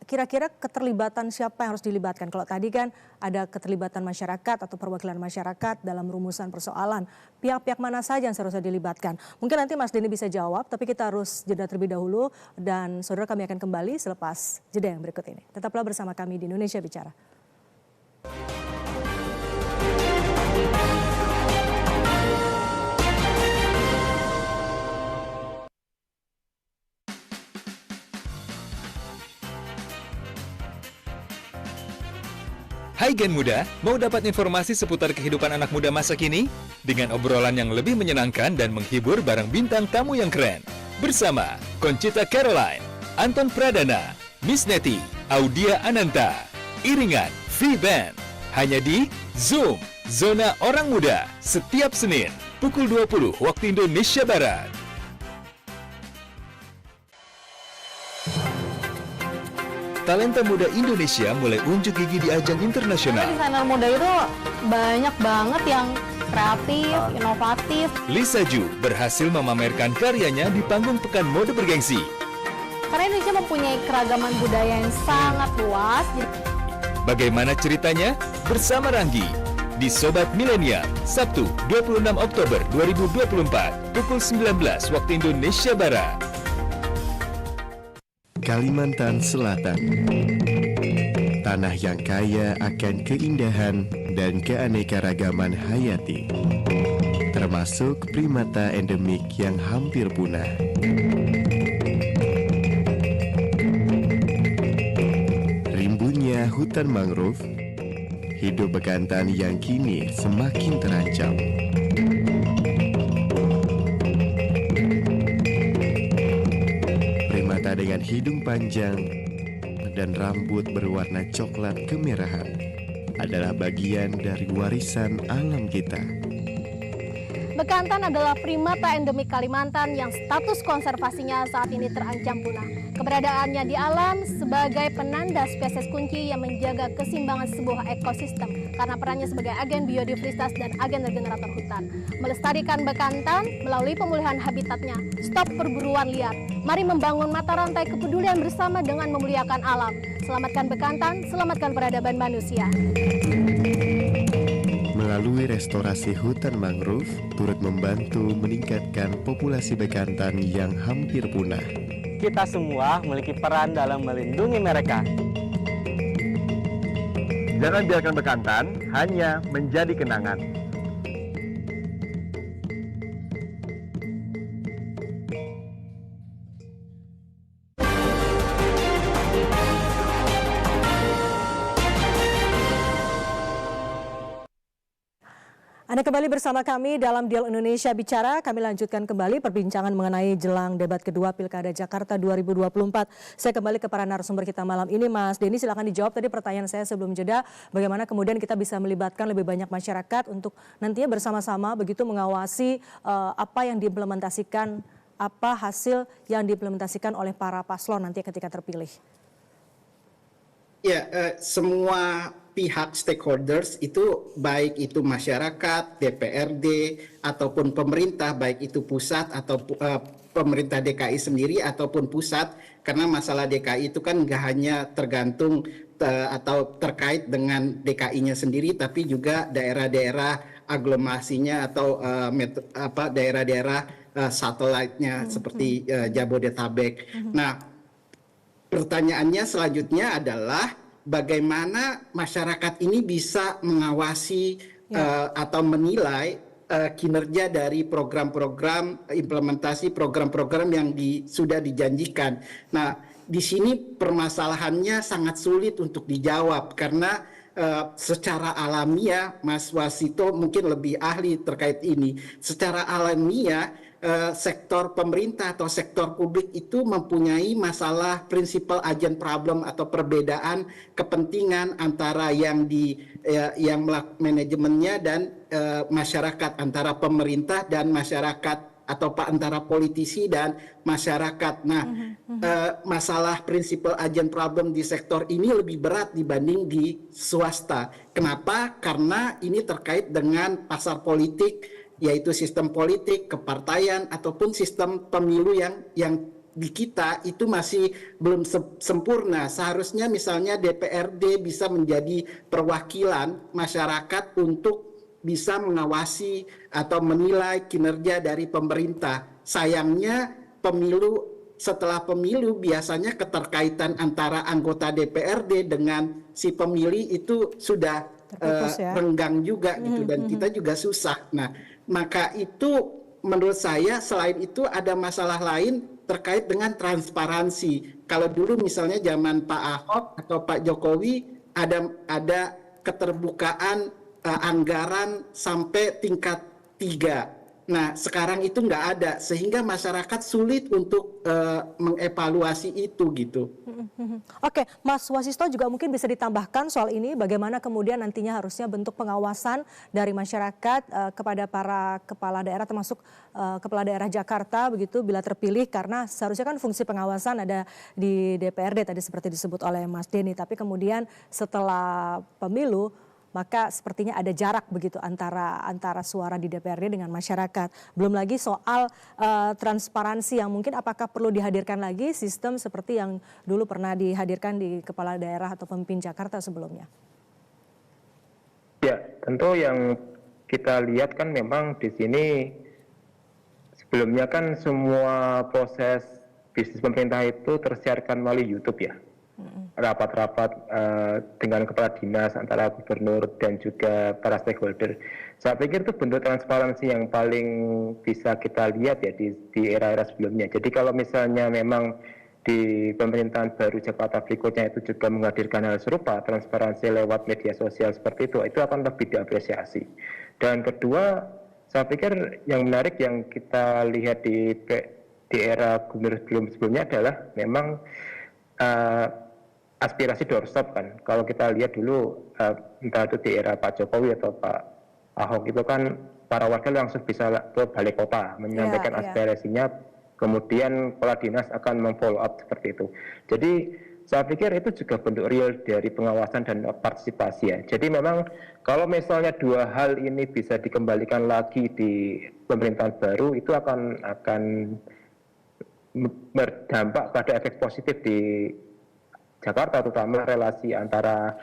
kira-kira keterlibatan siapa yang harus dilibatkan? Kalau tadi kan ada keterlibatan masyarakat atau perwakilan masyarakat dalam rumusan persoalan. Pihak-pihak mana saja yang seharusnya dilibatkan? Mungkin nanti Mas Denny bisa jawab, tapi kita harus jeda terlebih dahulu. Dan saudara, kami akan kembali selepas jeda yang berikut ini. Tetaplah bersama kami di Indonesia Bicara. Hai Gen Muda, mau dapat informasi seputar kehidupan anak muda masa kini? Dengan obrolan yang lebih menyenangkan dan menghibur bareng bintang tamu yang keren. Bersama Conchita Caroline, Anton Pradana, Miss Neti, Audia Ananta, Iringan, Free Band. Hanya di Zoom, Zona Orang Muda, setiap Senin, pukul 20 waktu Indonesia Barat. Talenta muda Indonesia mulai unjuk gigi di ajang internasional. Desainer muda itu banyak banget yang kreatif, inovatif. Lisa Ju berhasil memamerkan karyanya di panggung Pekan Mode Bergengsi. Karena Indonesia mempunyai keragaman budaya yang sangat luas. Bagaimana ceritanya? Bersama Ranggi di Sobat Milenial, Sabtu 26 Oktober 2024, pukul 19 waktu Indonesia Barat. Kalimantan Selatan, tanah yang kaya akan keindahan dan keanekaragaman hayati, termasuk primata endemik yang hampir punah. Rimbunnya hutan mangrove, hidup bekantan yang kini semakin terancam. Primata dengan hidung panjang dan rambut berwarna coklat kemerahan adalah bagian dari warisan alam kita. Bekantan adalah primata endemik Kalimantan yang status konservasinya saat ini terancam punah. Keberadaannya di alam sebagai penanda spesies kunci yang menjaga keseimbangan sebuah ekosistem karena perannya sebagai agen biodiversitas dan agen regenerator hutan. Melestarikan bekantan melalui pemulihan habitatnya, stop perburuan liar. Mari membangun mata rantai kepedulian bersama dengan memuliakan alam. Selamatkan bekantan, selamatkan peradaban manusia. Melalui restorasi hutan mangrove, turut membantu meningkatkan populasi bekantan yang hampir punah. Kita semua memiliki peran dalam melindungi mereka. Jangan biarkan bekantan hanya menjadi kenangan. Anda kembali bersama kami dalam Dialog Indonesia Bicara. Kami lanjutkan kembali perbincangan mengenai jelang debat kedua Pilkada Jakarta 2024. Saya kembali ke para narasumber kita malam ini. Mas Denny, silakan dijawab tadi pertanyaan saya sebelum jeda. Bagaimana kemudian kita bisa melibatkan lebih banyak masyarakat untuk nantinya bersama-sama begitu mengawasi apa yang diimplementasikan, apa hasil yang diimplementasikan oleh para paslon nanti ketika terpilih. Ya, semua pihak stakeholders itu baik itu masyarakat, DPRD ataupun pemerintah, baik itu pusat atau pemerintah DKI sendiri ataupun pusat, karena masalah DKI itu kan nggak hanya tergantung atau terkait dengan DKI-nya sendiri, tapi juga daerah-daerah aglomerasinya atau daerah-daerah satelitnya seperti Jabodetabek. Nah, pertanyaannya selanjutnya adalah bagaimana masyarakat ini bisa mengawasi atau menilai kinerja dari program-program implementasi program-program yang sudah dijanjikan. Nah, di sini permasalahannya sangat sulit untuk dijawab karena secara alamiah, Mas Wasito mungkin lebih ahli terkait ini. Secara alamiah, sektor pemerintah atau sektor publik itu mempunyai masalah principal agent problem atau perbedaan kepentingan antara yang manajemennya dan masyarakat, antara pemerintah dan masyarakat atau antara politisi dan masyarakat. Nah, masalah principal agent problem di sektor ini lebih berat dibanding di swasta. Kenapa? Karena ini terkait dengan pasar politik, yaitu sistem politik, kepartaian, ataupun sistem pemilu yang di kita itu masih belum sempurna. Seharusnya misalnya DPRD bisa menjadi perwakilan masyarakat untuk bisa mengawasi atau menilai kinerja dari pemerintah. Sayangnya setelah pemilu biasanya keterkaitan antara anggota DPRD dengan si pemilih itu sudah renggang juga gitu, dan kita juga susah. Nah, maka itu menurut saya selain itu ada masalah lain terkait dengan transparansi. Kalau dulu misalnya zaman Pak Ahok atau Pak Jokowi ada keterbukaan anggaran sampai tingkat 3. Nah, sekarang itu nggak ada, sehingga masyarakat sulit untuk mengevaluasi itu gitu. Oke, Mas Wasisto juga mungkin bisa ditambahkan soal ini, bagaimana kemudian nantinya harusnya bentuk pengawasan dari masyarakat kepada para kepala daerah, termasuk kepala daerah Jakarta begitu bila terpilih, karena seharusnya kan fungsi pengawasan ada di DPRD tadi seperti disebut oleh Mas Denny, tapi kemudian setelah pemilu maka sepertinya ada jarak begitu antara suara di DPRD dengan masyarakat. Belum lagi soal transparansi yang mungkin apakah perlu dihadirkan lagi sistem seperti yang dulu pernah dihadirkan di kepala daerah atau pemimpin Jakarta sebelumnya. Ya, tentu yang kita lihat kan memang di sini sebelumnya kan semua proses bisnis pemerintah itu tersiarkan melalui YouTube ya. Rapat-rapat dengan kepala dinas antara gubernur dan juga para stakeholder. Saya pikir itu bentuk transparansi yang paling bisa kita lihat ya di era-era sebelumnya. Jadi kalau misalnya memang di pemerintahan baru Jakarta berikutnya itu juga menghadirkan hal serupa, transparansi lewat media sosial seperti itu akan lebih diapresiasi. Dan kedua, saya pikir yang menarik yang kita lihat di era gubernur sebelumnya adalah memang aspirasi doorstop kan. Kalau kita lihat dulu entah itu di era Pak Jokowi atau Pak Ahok itu kan para warga langsung bisa ke balai kota menyampaikan aspirasinya, kemudian kepala dinas akan memfollow up seperti itu. Jadi saya pikir itu juga bentuk real dari pengawasan dan partisipasi ya. Jadi memang kalau misalnya dua hal ini bisa dikembalikan lagi di pemerintahan baru, itu akan berdampak pada efek positif di Jakarta, terutama relasi antara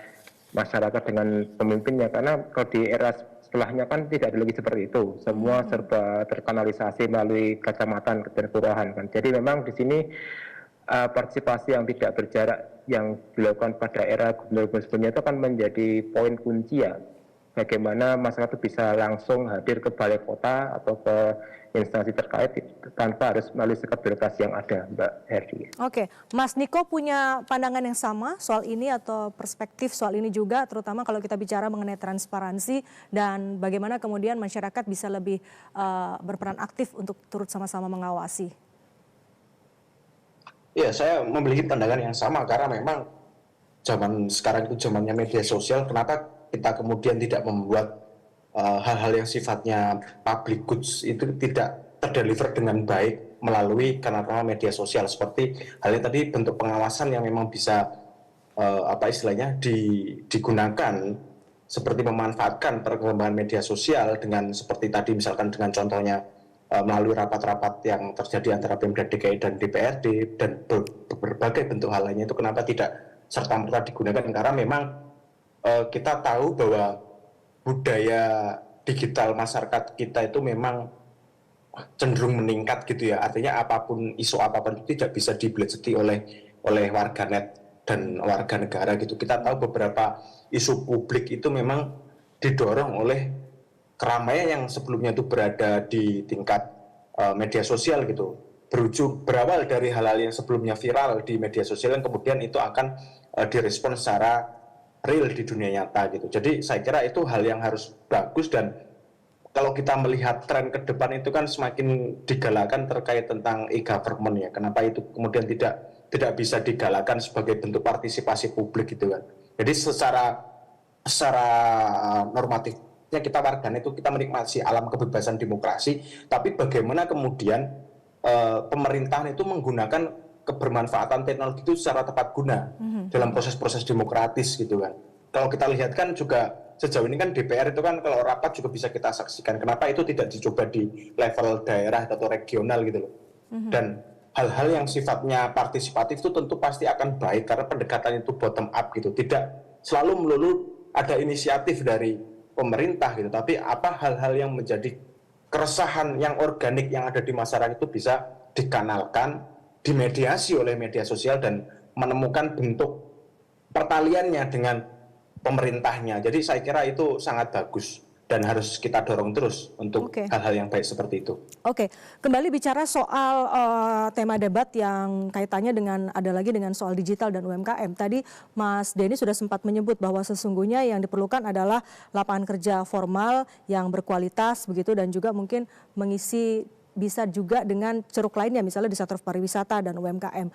masyarakat dengan pemimpinnya. Karena kalau di era setelahnya kan tidak ada lagi seperti itu, semua serba terkanalisasi melalui kecamatan dan kelurahan kan. Jadi memang di sini partisipasi yang tidak berjarak yang dilakukan pada era gubernur sebelumnya itu akan menjadi poin kunci ya. Bagaimana masyarakat itu bisa langsung hadir ke balai kota atau ke instansi terkait tanpa harus melalui sekat birokrasi yang ada, Mbak Herdi. Oke, Mas Niko punya pandangan yang sama soal ini atau perspektif soal ini juga, terutama kalau kita bicara mengenai transparansi dan bagaimana kemudian masyarakat bisa lebih berperan aktif untuk turut sama-sama mengawasi. Ya, saya memiliki pandangan yang sama karena memang zaman sekarang itu zamannya media sosial. Kenapa kita kemudian tidak membuat hal-hal yang sifatnya public goods itu tidak terdeliver dengan baik melalui kanal-kanal media sosial, seperti halnya tadi bentuk pengawasan yang memang bisa digunakan, seperti memanfaatkan perkembangan media sosial dengan seperti tadi misalkan dengan contohnya melalui rapat-rapat yang terjadi antara Pemda DKI dan DPRD dan berbagai bentuk hal lainnya. Itu kenapa tidak serta-merta digunakan, karena memang kita tahu bahwa budaya digital masyarakat kita itu memang cenderung meningkat gitu ya. Artinya apapun, isu apapun itu tidak bisa dibelejeti oleh warganet dan warga negara gitu. Kita tahu beberapa isu publik itu memang didorong oleh keramaian yang sebelumnya itu berada di tingkat media sosial gitu. Berawal dari hal-hal yang sebelumnya viral di media sosial yang kemudian itu akan direspon secara real di dunia nyata gitu. Jadi saya kira itu hal yang harus bagus, dan kalau kita melihat tren ke depan itu kan semakin digalakan terkait tentang e-government ya. Kenapa itu kemudian tidak bisa digalakan sebagai bentuk partisipasi publik gitu kan. Jadi secara normatifnya kita warganet itu kita menikmati alam kebebasan demokrasi, tapi bagaimana kemudian pemerintahan itu menggunakan kebermanfaatan teknologi itu secara tepat guna dalam proses-proses demokratis gitu kan. Kalau kita lihat kan juga sejauh ini kan DPR itu kan kalau rapat juga bisa kita saksikan. Kenapa itu tidak dicoba di level daerah atau regional gitu loh. Dan hal-hal yang sifatnya partisipatif itu tentu pasti akan baik karena pendekatan itu bottom up gitu. Tidak selalu melulu ada inisiatif dari pemerintah gitu, tapi apa hal-hal yang menjadi keresahan yang organik yang ada di masyarakat itu bisa dikanalkan, dimediasi oleh media sosial dan menemukan bentuk pertaliannya dengan pemerintahnya. Jadi saya kira itu sangat bagus dan harus kita dorong terus untuk hal-hal yang baik seperti itu. Oke, kembali bicara soal tema debat yang kaitannya ada lagi dengan soal digital dan UMKM. Tadi Mas Denny sudah sempat menyebut bahwa sesungguhnya yang diperlukan adalah lapangan kerja formal yang berkualitas begitu, dan juga mungkin mengisi bisa juga dengan ceruk lainnya misalnya di sektor pariwisata dan UMKM.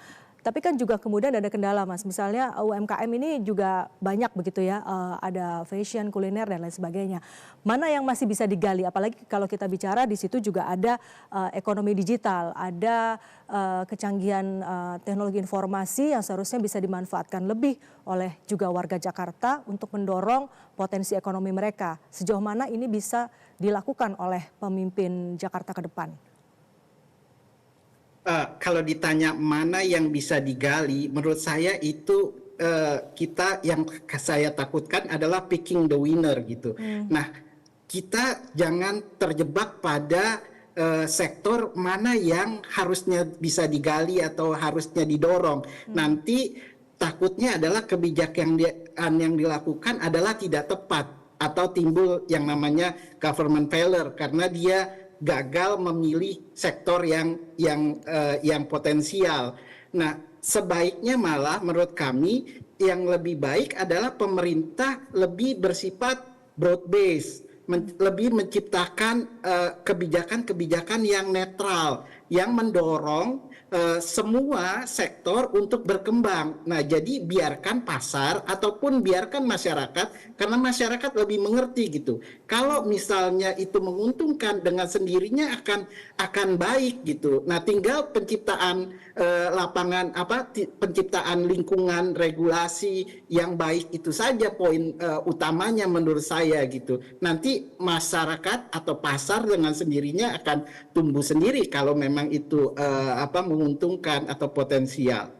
Tapi kan juga kemudian ada kendala, Mas. Misalnya UMKM ini juga banyak begitu ya, ada fashion, kuliner dan lain sebagainya. Mana yang masih bisa digali? Apalagi kalau kita bicara di situ juga ada ekonomi digital, ada kecanggihan teknologi informasi yang seharusnya bisa dimanfaatkan lebih oleh juga warga Jakarta untuk mendorong potensi ekonomi mereka. Sejauh mana ini bisa dilakukan oleh pemimpin Jakarta ke depan? Kalau ditanya mana yang bisa digali, menurut saya itu kita yang saya takutkan adalah picking the winner gitu. Nah, kita jangan terjebak pada sektor mana yang harusnya bisa digali atau harusnya didorong. Nanti takutnya adalah kebijakan yang dilakukan adalah tidak tepat atau timbul yang namanya government failure karena dia gagal memilih sektor yang potensial. Nah, sebaiknya malah menurut kami yang lebih baik adalah pemerintah lebih bersifat broad based, lebih menciptakan kebijakan-kebijakan yang netral, yang mendorong semua sektor untuk berkembang. Nah, jadi biarkan pasar ataupun biarkan masyarakat, karena masyarakat lebih mengerti gitu. Kalau misalnya itu menguntungkan dengan sendirinya akan baik gitu. Nah, tinggal penciptaan penciptaan lingkungan regulasi yang baik itu saja poin utamanya menurut saya gitu. Nanti masyarakat atau pasar dengan sendirinya akan tumbuh sendiri kalau memang itu menguntungkan atau potensial.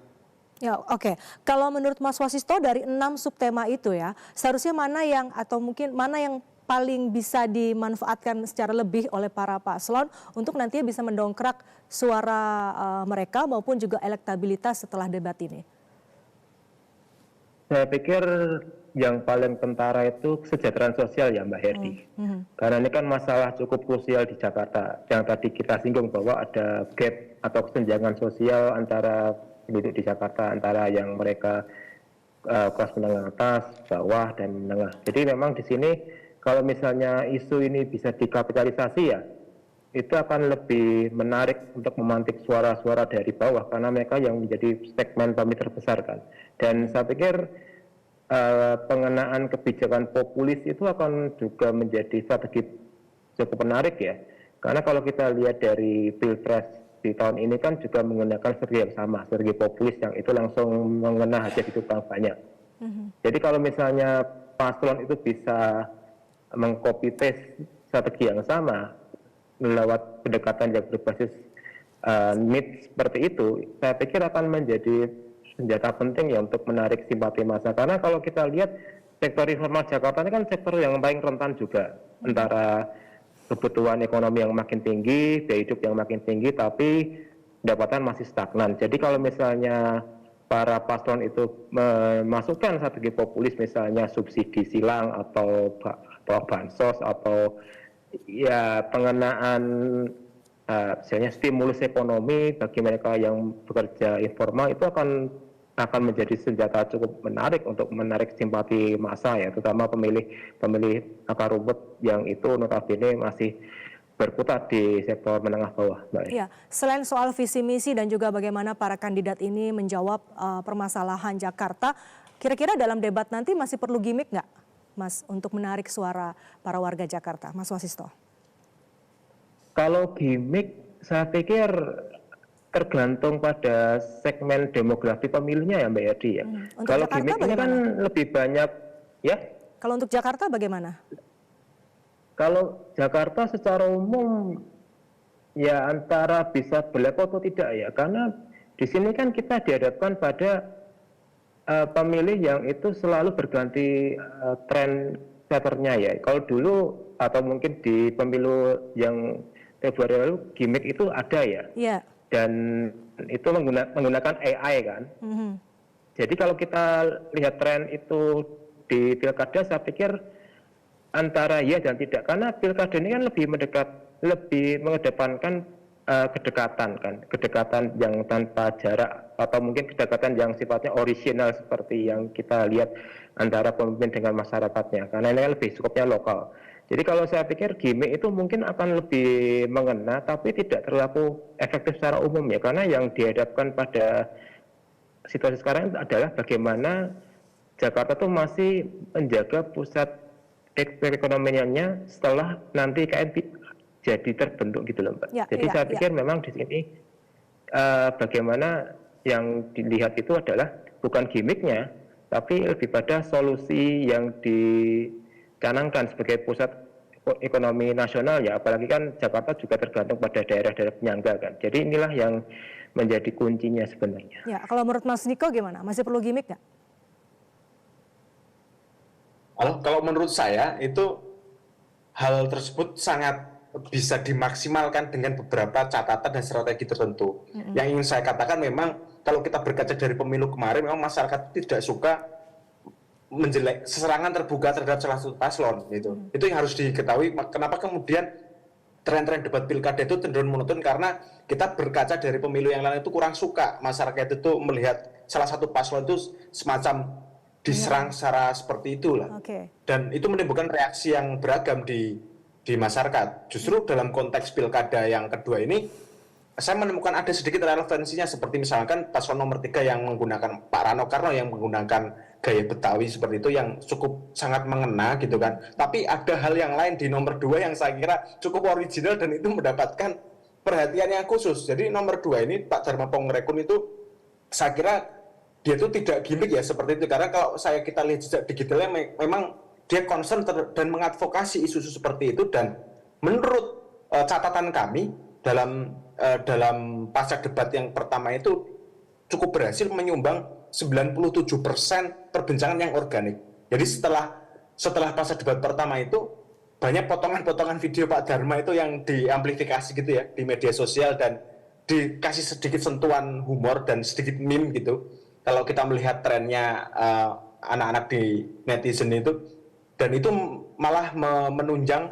Ya, oke. Kalau menurut Mas Wasisto dari 6 subtema itu ya, seharusnya mana yang atau mungkin mana yang paling bisa dimanfaatkan secara lebih oleh para paslon untuk nantinya bisa mendongkrak suara mereka maupun juga elektabilitas setelah debat ini? Saya pikir yang paling kentara itu kesejahteraan sosial ya Mbak Herdi. Karena ini kan masalah cukup krusial di Jakarta. Yang tadi kita singgung bahwa ada gap atau kesenjangan sosial antara penduduk di Jakarta, antara yang mereka kelas menengah atas, bawah, dan menengah. Jadi memang di sini kalau misalnya isu ini bisa dikapitalisasi ya, itu akan lebih menarik untuk memantik suara-suara dari bawah karena mereka yang menjadi segmen pemilih terbesar kan. Dan saya pikir pengenaan kebijakan populis itu akan juga menjadi strategi cukup menarik ya. Karena kalau kita lihat dari Pilpres di tahun ini kan juga menggunakan strategi yang sama, strategi populis yang itu langsung mengena hajat hidup banyak. Jadi kalau misalnya paslon itu bisa mengcopy paste strategi yang sama lewat pendekatan yang berbasis needs seperti itu, saya pikir akan menjadi senjata penting ya untuk menarik simpati massa. Karena kalau kita lihat sektor informal Jakarta ini kan sektor yang paling rentan juga antara kebutuhan ekonomi yang makin tinggi, biaya hidup yang makin tinggi, tapi pendapatan masih stagnan. Jadi kalau misalnya para paslon itu memasukkan strategi populis, misalnya subsidi silang atau bansos atau ya pengenaan misalnya stimulus ekonomi bagi mereka yang bekerja informal, itu akan menjadi senjata cukup menarik untuk menarik simpati massa ya, terutama pemilih akar rumput yang itu notabene masih berkutat di sektor menengah bawah. Iya, selain soal visi misi dan juga bagaimana para kandidat ini menjawab permasalahan Jakarta, kira-kira dalam debat nanti masih perlu gimmick nggak, Mas, untuk menarik suara para warga Jakarta, Mas Wasisto? Kalau gimmick, saya pikir tergantung pada segmen demografi pemilihnya ya Mbak Yadi ya. Kalau gimmick ini kan lebih banyak ya. Kalau untuk Jakarta bagaimana? Kalau Jakarta secara umum ya antara bisa berlaku atau tidak ya, karena di sini kan kita dihadapkan pada pemilih yang itu selalu berganti tren setternya ya. Kalau dulu atau mungkin di pemilu yang Februari lalu gimmick itu ada ya. Iya. Dan itu menggunakan AI kan. Jadi kalau kita lihat tren itu di pilkada, saya pikir antara ya dan tidak, karena pilkada ini kan lebih mengedepankan kedekatan yang tanpa jarak atau mungkin kedekatan yang sifatnya original seperti yang kita lihat antara pemimpin dengan masyarakatnya, karena ini kan lebih skopnya lokal. Jadi kalau saya pikir gimmick itu mungkin akan lebih mengena tapi tidak terlalu efektif secara umum ya, karena yang dihadapkan pada situasi sekarang adalah bagaimana Jakarta tuh masih menjaga pusat perekonomiannya setelah nanti IKN jadi terbentuk gitu loh Mbak. Jadi saya pikir memang di sini bagaimana yang dilihat itu adalah bukan gimmicknya, tapi lebih pada solusi yang dicanangkan sebagai pusat ekonomi nasional ya, apalagi kan Jakarta juga tergantung pada daerah-daerah penyangga kan. Jadi inilah yang menjadi kuncinya sebenarnya. Ya, kalau menurut Mas Niko gimana? Masih perlu gimmick nggak? Kalau menurut saya itu hal tersebut sangat bisa dimaksimalkan dengan beberapa catatan dan strategi tertentu. Yang ingin saya katakan memang kalau kita berkaca dari pemilu kemarin, memang masyarakat tidak suka serangan terbuka terhadap salah satu paslon gitu. Itu yang harus diketahui. Kenapa kemudian tren-tren debat pilkada itu cenderung monoton, karena kita berkaca dari pemilu yang lain itu kurang suka masyarakat itu melihat salah satu paslon itu semacam diserang secara seperti itulah. Dan itu menimbulkan reaksi yang beragam di masyarakat. Justru dalam konteks pilkada yang kedua ini, saya menemukan ada sedikit relevansinya, seperti misalkan paslon nomor 3 yang menggunakan Pak Rano Karno yang menggunakan gaya Betawi seperti itu yang cukup sangat mengena gitu kan. Tapi ada hal yang lain di nomor 2 yang saya kira cukup original dan itu mendapatkan perhatian yang khusus. Jadi nomor 2 ini Pak Dharma Pongrekun itu saya kira dia itu tidak gimmick ya seperti itu, karena kalau kita lihat jejak digitalnya memang dia concern dan mengadvokasi isu-isu seperti itu, dan menurut catatan kami dalam pasca debat yang pertama itu cukup berhasil menyumbang 97% perbincangan yang organik. Jadi setelah pasca debat pertama itu banyak potongan-potongan video Pak Dharma itu yang diamplifikasi gitu ya di media sosial dan dikasih sedikit sentuhan humor dan sedikit meme gitu. Kalau kita melihat trennya anak-anak di netizen itu, dan itu malah menunjang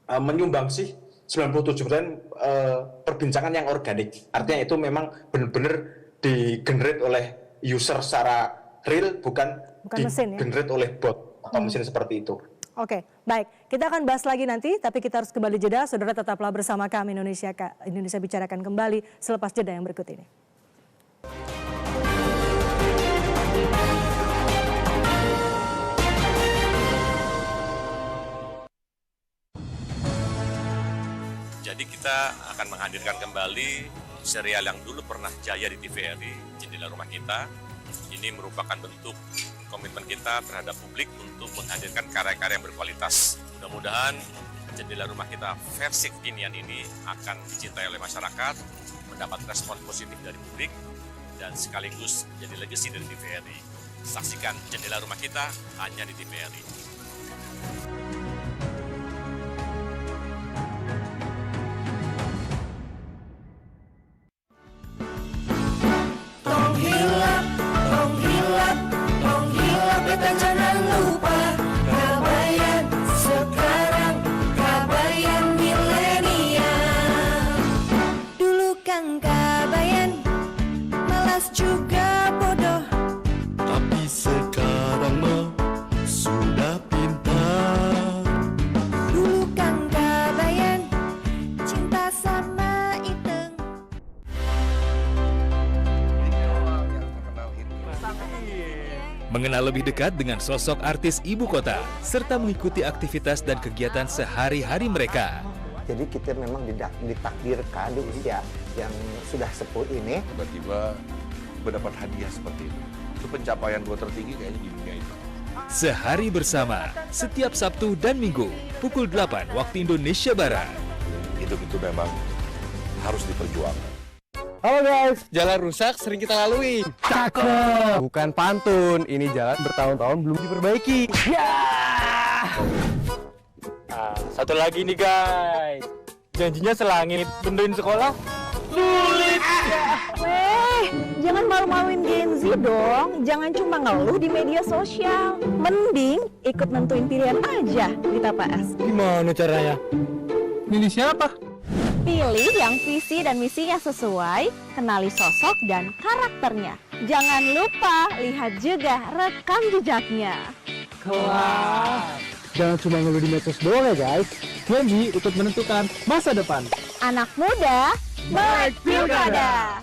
menyumbang sih 97% perbincangan yang organik. Artinya itu memang benar-benar digenerate oleh user secara real, bukan digenerate oleh bot atau mesin seperti itu. Oke, baik. Kita akan bahas lagi nanti, tapi kita harus kembali jeda. Saudara tetaplah bersama kami, Indonesia Bicarakan kembali selepas jeda yang berikut ini. Jadi kita akan menghadirkan kembali serial yang dulu pernah jaya di TVRI, Jendela Rumah Kita. Ini merupakan bentuk komitmen kita terhadap publik untuk menghadirkan karya-karya yang berkualitas. Mudah-mudahan Jendela Rumah Kita versi kekinian ini akan dicintai oleh masyarakat, mendapat respon positif dari publik, dan sekaligus jadi legasi dari TVRI. Saksikan Jendela Rumah Kita hanya di TVRI. Kita jangan lupa Kabayan sekarang, Kabayan milenial. Dulu kan Kabayan malas juga bodoh, tapi sekarang mah sudah pintar. dulu kan Kabayan cinta sama Iteng. Mengenal lebih dekat dengan sosok artis ibu kota, serta mengikuti aktivitas dan kegiatan sehari-hari mereka. Jadi kita memang ditakdirkan di usia yang sudah sepuh ini. Tiba-tiba mendapat hadiah seperti itu. Itu pencapaian gue tertinggi kayaknya di dunia itu. Sehari bersama, setiap Sabtu dan Minggu, pukul 8 waktu Indonesia Barat. Hidup itu memang harus diperjuangkan. Halo guys, jalan rusak sering kita lalui. Cakep. Bukan pantun, ini jalan bertahun-tahun belum diperbaiki. Ya. Satu lagi nih guys, janjinya selangit, bendoin sekolah sulit. Jangan malu-maluin Gen Z dong. Jangan cuma ngeluh di media sosial. Mending ikut nentuin pilihan aja di TPS. Gimana caranya? Milih siapa? Pilih yang visi dan misinya sesuai, kenali sosok dan karakternya. Jangan lupa lihat juga rekam jejaknya. Kelas. Jangan cuma ngeluh di medsos doang ya guys. Jadi ikut menentukan masa depan. Anak muda, melek pilkada.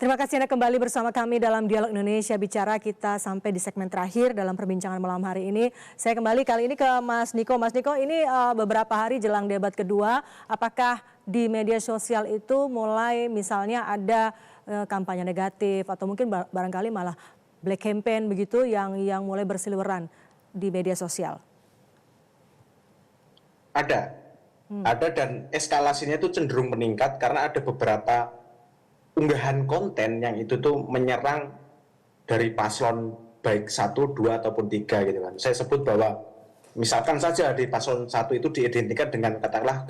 Terima kasih Anda kembali bersama kami dalam Dialog Indonesia Bicara. Kita sampai di segmen terakhir dalam perbincangan malam hari ini. Saya kembali kali ini ke Mas Niko. Mas Niko, ini beberapa hari jelang debat kedua, apakah di media sosial itu mulai misalnya ada kampanye negatif atau mungkin barangkali malah black campaign begitu yang mulai berseliweran di media sosial? Ada dan eskalasinya itu cenderung meningkat karena ada beberapa unggahan konten yang itu tuh menyerang dari paslon baik 1, 2 ataupun 3 gitu kan. Saya sebut bahwa misalkan saja di paslon 1 itu diidentikan dengan katakanlah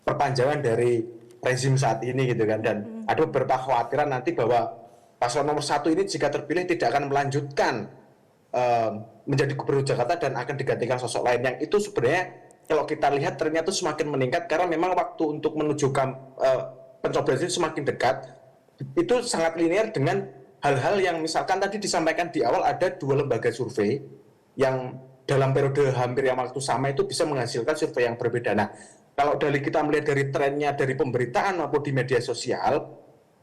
perpanjangan dari rezim saat ini gitu kan, dan ada beberapa kekhawatiran nanti bahwa paslon nomor 1 ini jika terpilih tidak akan melanjutkan menjadi gubernur Jakarta dan akan digantikan sosok lain, yang itu sebenarnya kalau kita lihat ternyata semakin meningkat karena memang waktu untuk menuju pencoblosan semakin dekat, itu sangat linear dengan hal-hal yang misalkan tadi disampaikan di awal, ada 2 lembaga survei yang dalam periode hampir yang waktu sama itu bisa menghasilkan survei yang berbeda. Nah, kalau kita melihat dari trennya dari pemberitaan maupun di media sosial,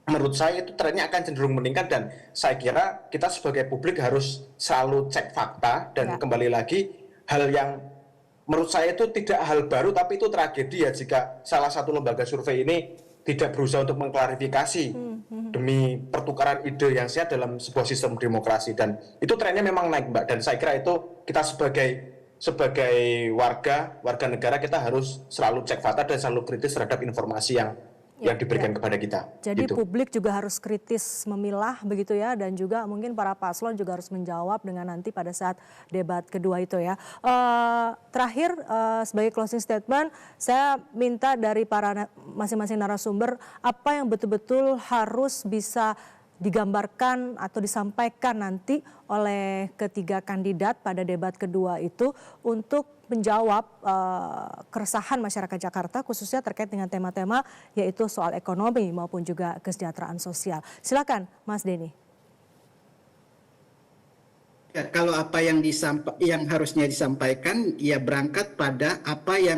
menurut saya itu trennya akan cenderung meningkat, dan saya kira kita sebagai publik harus selalu cek fakta dan kembali lagi hal yang menurut saya itu tidak hal baru, tapi itu tragedi ya jika salah satu lembaga survei ini tidak berusaha untuk mengklarifikasi demi pertukaran ide yang sehat dalam sebuah sistem demokrasi, dan itu trennya memang naik Mbak, dan saya kira itu kita sebagai warga negara kita harus selalu cek fakta dan selalu kritis terhadap informasi yang diberikan kepada kita. Jadi gitu. publik juga harus kritis memilah begitu ya, dan juga mungkin para paslon juga harus menjawab dengan nanti pada saat debat kedua itu ya. Terakhir sebagai closing statement, saya minta dari para masing-masing narasumber apa yang betul-betul harus bisa digambarkan atau disampaikan nanti oleh ketiga kandidat pada debat kedua itu untuk menjawab keresahan masyarakat Jakarta khususnya terkait dengan tema-tema yaitu soal ekonomi maupun juga kesejahteraan sosial. Silakan Mas Denny. Ya, kalau apa yang harusnya disampaikan ya berangkat pada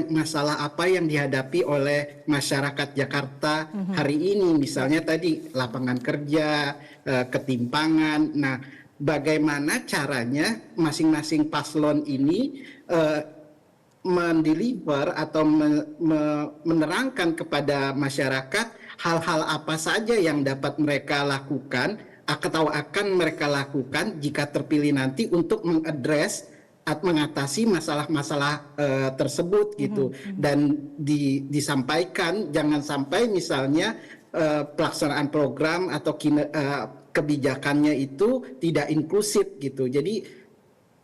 masalah apa yang dihadapi oleh masyarakat Jakarta hari ini, misalnya tadi lapangan kerja, ketimpangan. Nah, bagaimana caranya masing-masing paslon ini mendeliver atau menerangkan kepada masyarakat hal-hal apa saja yang dapat mereka lakukan atau akan mereka lakukan jika terpilih nanti untuk mengadres atau mengatasi masalah-masalah tersebut gitu. Dan disampaikan jangan sampai misalnya pelaksanaan program atau kebijakannya itu tidak inklusif gitu. Jadi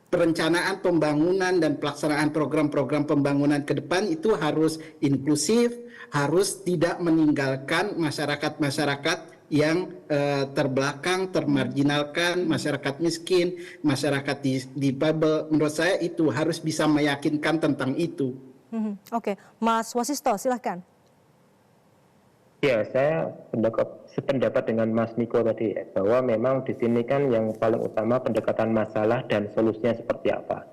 perencanaan pembangunan dan pelaksanaan program-program pembangunan ke depan itu harus inklusif, harus tidak meninggalkan masyarakat-masyarakat yang terbelakang, termarginalkan, masyarakat miskin, masyarakat difabel. Menurut saya itu harus bisa meyakinkan tentang itu. Oke, Mas Wasisto silahkan. Ya, saya sependapat dengan Mas Niko tadi bahwa memang di sini kan yang paling utama pendekatan masalah dan solusinya seperti apa.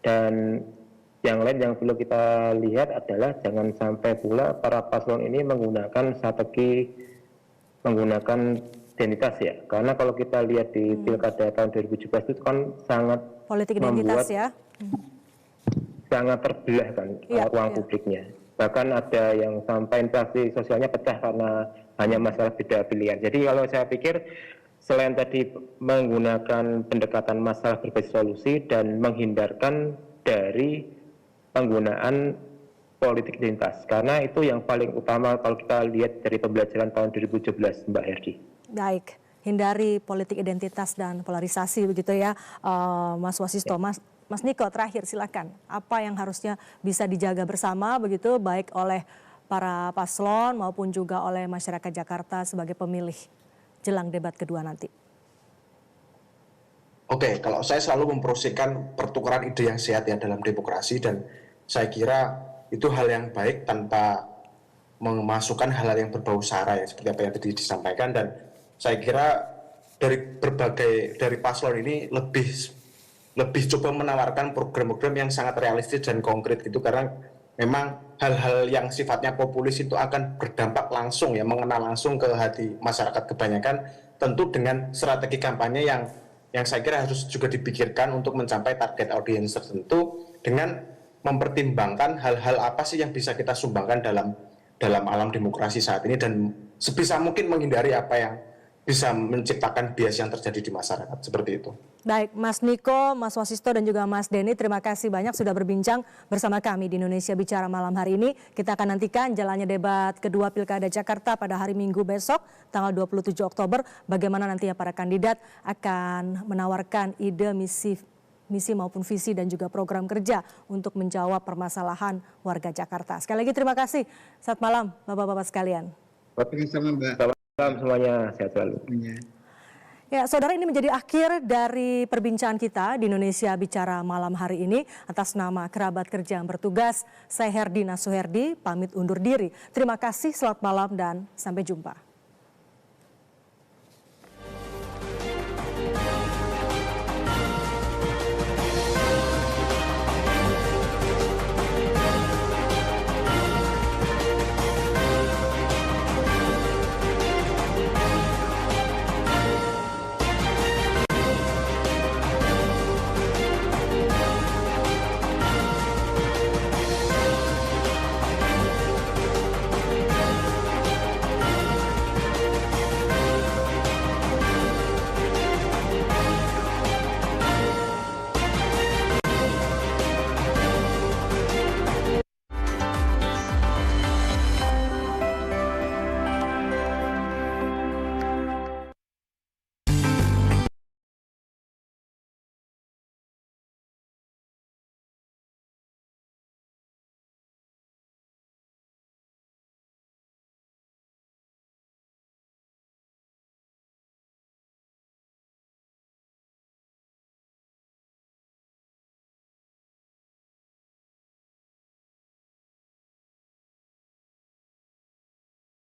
Dan yang lain yang perlu kita lihat adalah jangan sampai pula para paslon ini menggunakan identitas ya. Karena kalau kita lihat di Pilkada tahun 2017 itu kan sangat politik identitas ya. Sangat terbelah kan ruang publiknya. Bahkan ada yang sampai interaksi sosialnya pecah karena hanya masalah beda pilihan. Jadi kalau saya pikir selain tadi menggunakan pendekatan masalah berbasis solusi dan menghindarkan dari penggunaan politik identitas, karena itu yang paling utama kalau kita lihat dari pembelajaran tahun 2017 Mbak Herdi. Baik, hindari politik identitas dan polarisasi begitu ya Mas Wasisto. Mas Niko terakhir silakan, apa yang harusnya bisa dijaga bersama begitu baik oleh para paslon maupun juga oleh masyarakat Jakarta sebagai pemilih jelang debat kedua nanti? Oke, kalau saya selalu mempromosikan pertukaran ide yang sehat ya dalam demokrasi, dan saya kira itu hal yang baik tanpa memasukkan hal-hal yang berbau sara ya seperti apa yang tadi disampaikan. Dan saya kira dari paslon ini lebih coba menawarkan program-program yang sangat realistis dan konkret gitu, karena memang hal-hal yang sifatnya populis itu akan berdampak langsung ya, mengena langsung ke hati masyarakat kebanyakan, tentu dengan strategi kampanye yang saya kira harus juga dipikirkan untuk mencapai target audiens tertentu dengan mempertimbangkan hal-hal apa sih yang bisa kita sumbangkan dalam alam demokrasi saat ini dan sebisa mungkin menghindari apa yang bisa menciptakan bias yang terjadi di masyarakat, seperti itu. Baik, Mas Niko, Mas Wasisto dan juga Mas Denny, terima kasih banyak sudah berbincang bersama kami di Indonesia Bicara malam hari ini. Kita akan nantikan jalannya debat kedua Pilkada Jakarta pada hari Minggu besok, tanggal 27 Oktober. Bagaimana nantinya para kandidat akan menawarkan ide, misi maupun visi dan juga program kerja untuk menjawab permasalahan warga Jakarta. Sekali lagi terima kasih. Selamat malam Bapak-Bapak sekalian. Selamat malam semuanya, sehat selalu. Ya, saudara, ini menjadi akhir dari perbincangan kita di Indonesia Bicara malam hari ini. Atas nama kerabat kerja yang bertugas, saya Herdina Suherdi, pamit undur diri. Terima kasih, selamat malam dan sampai jumpa.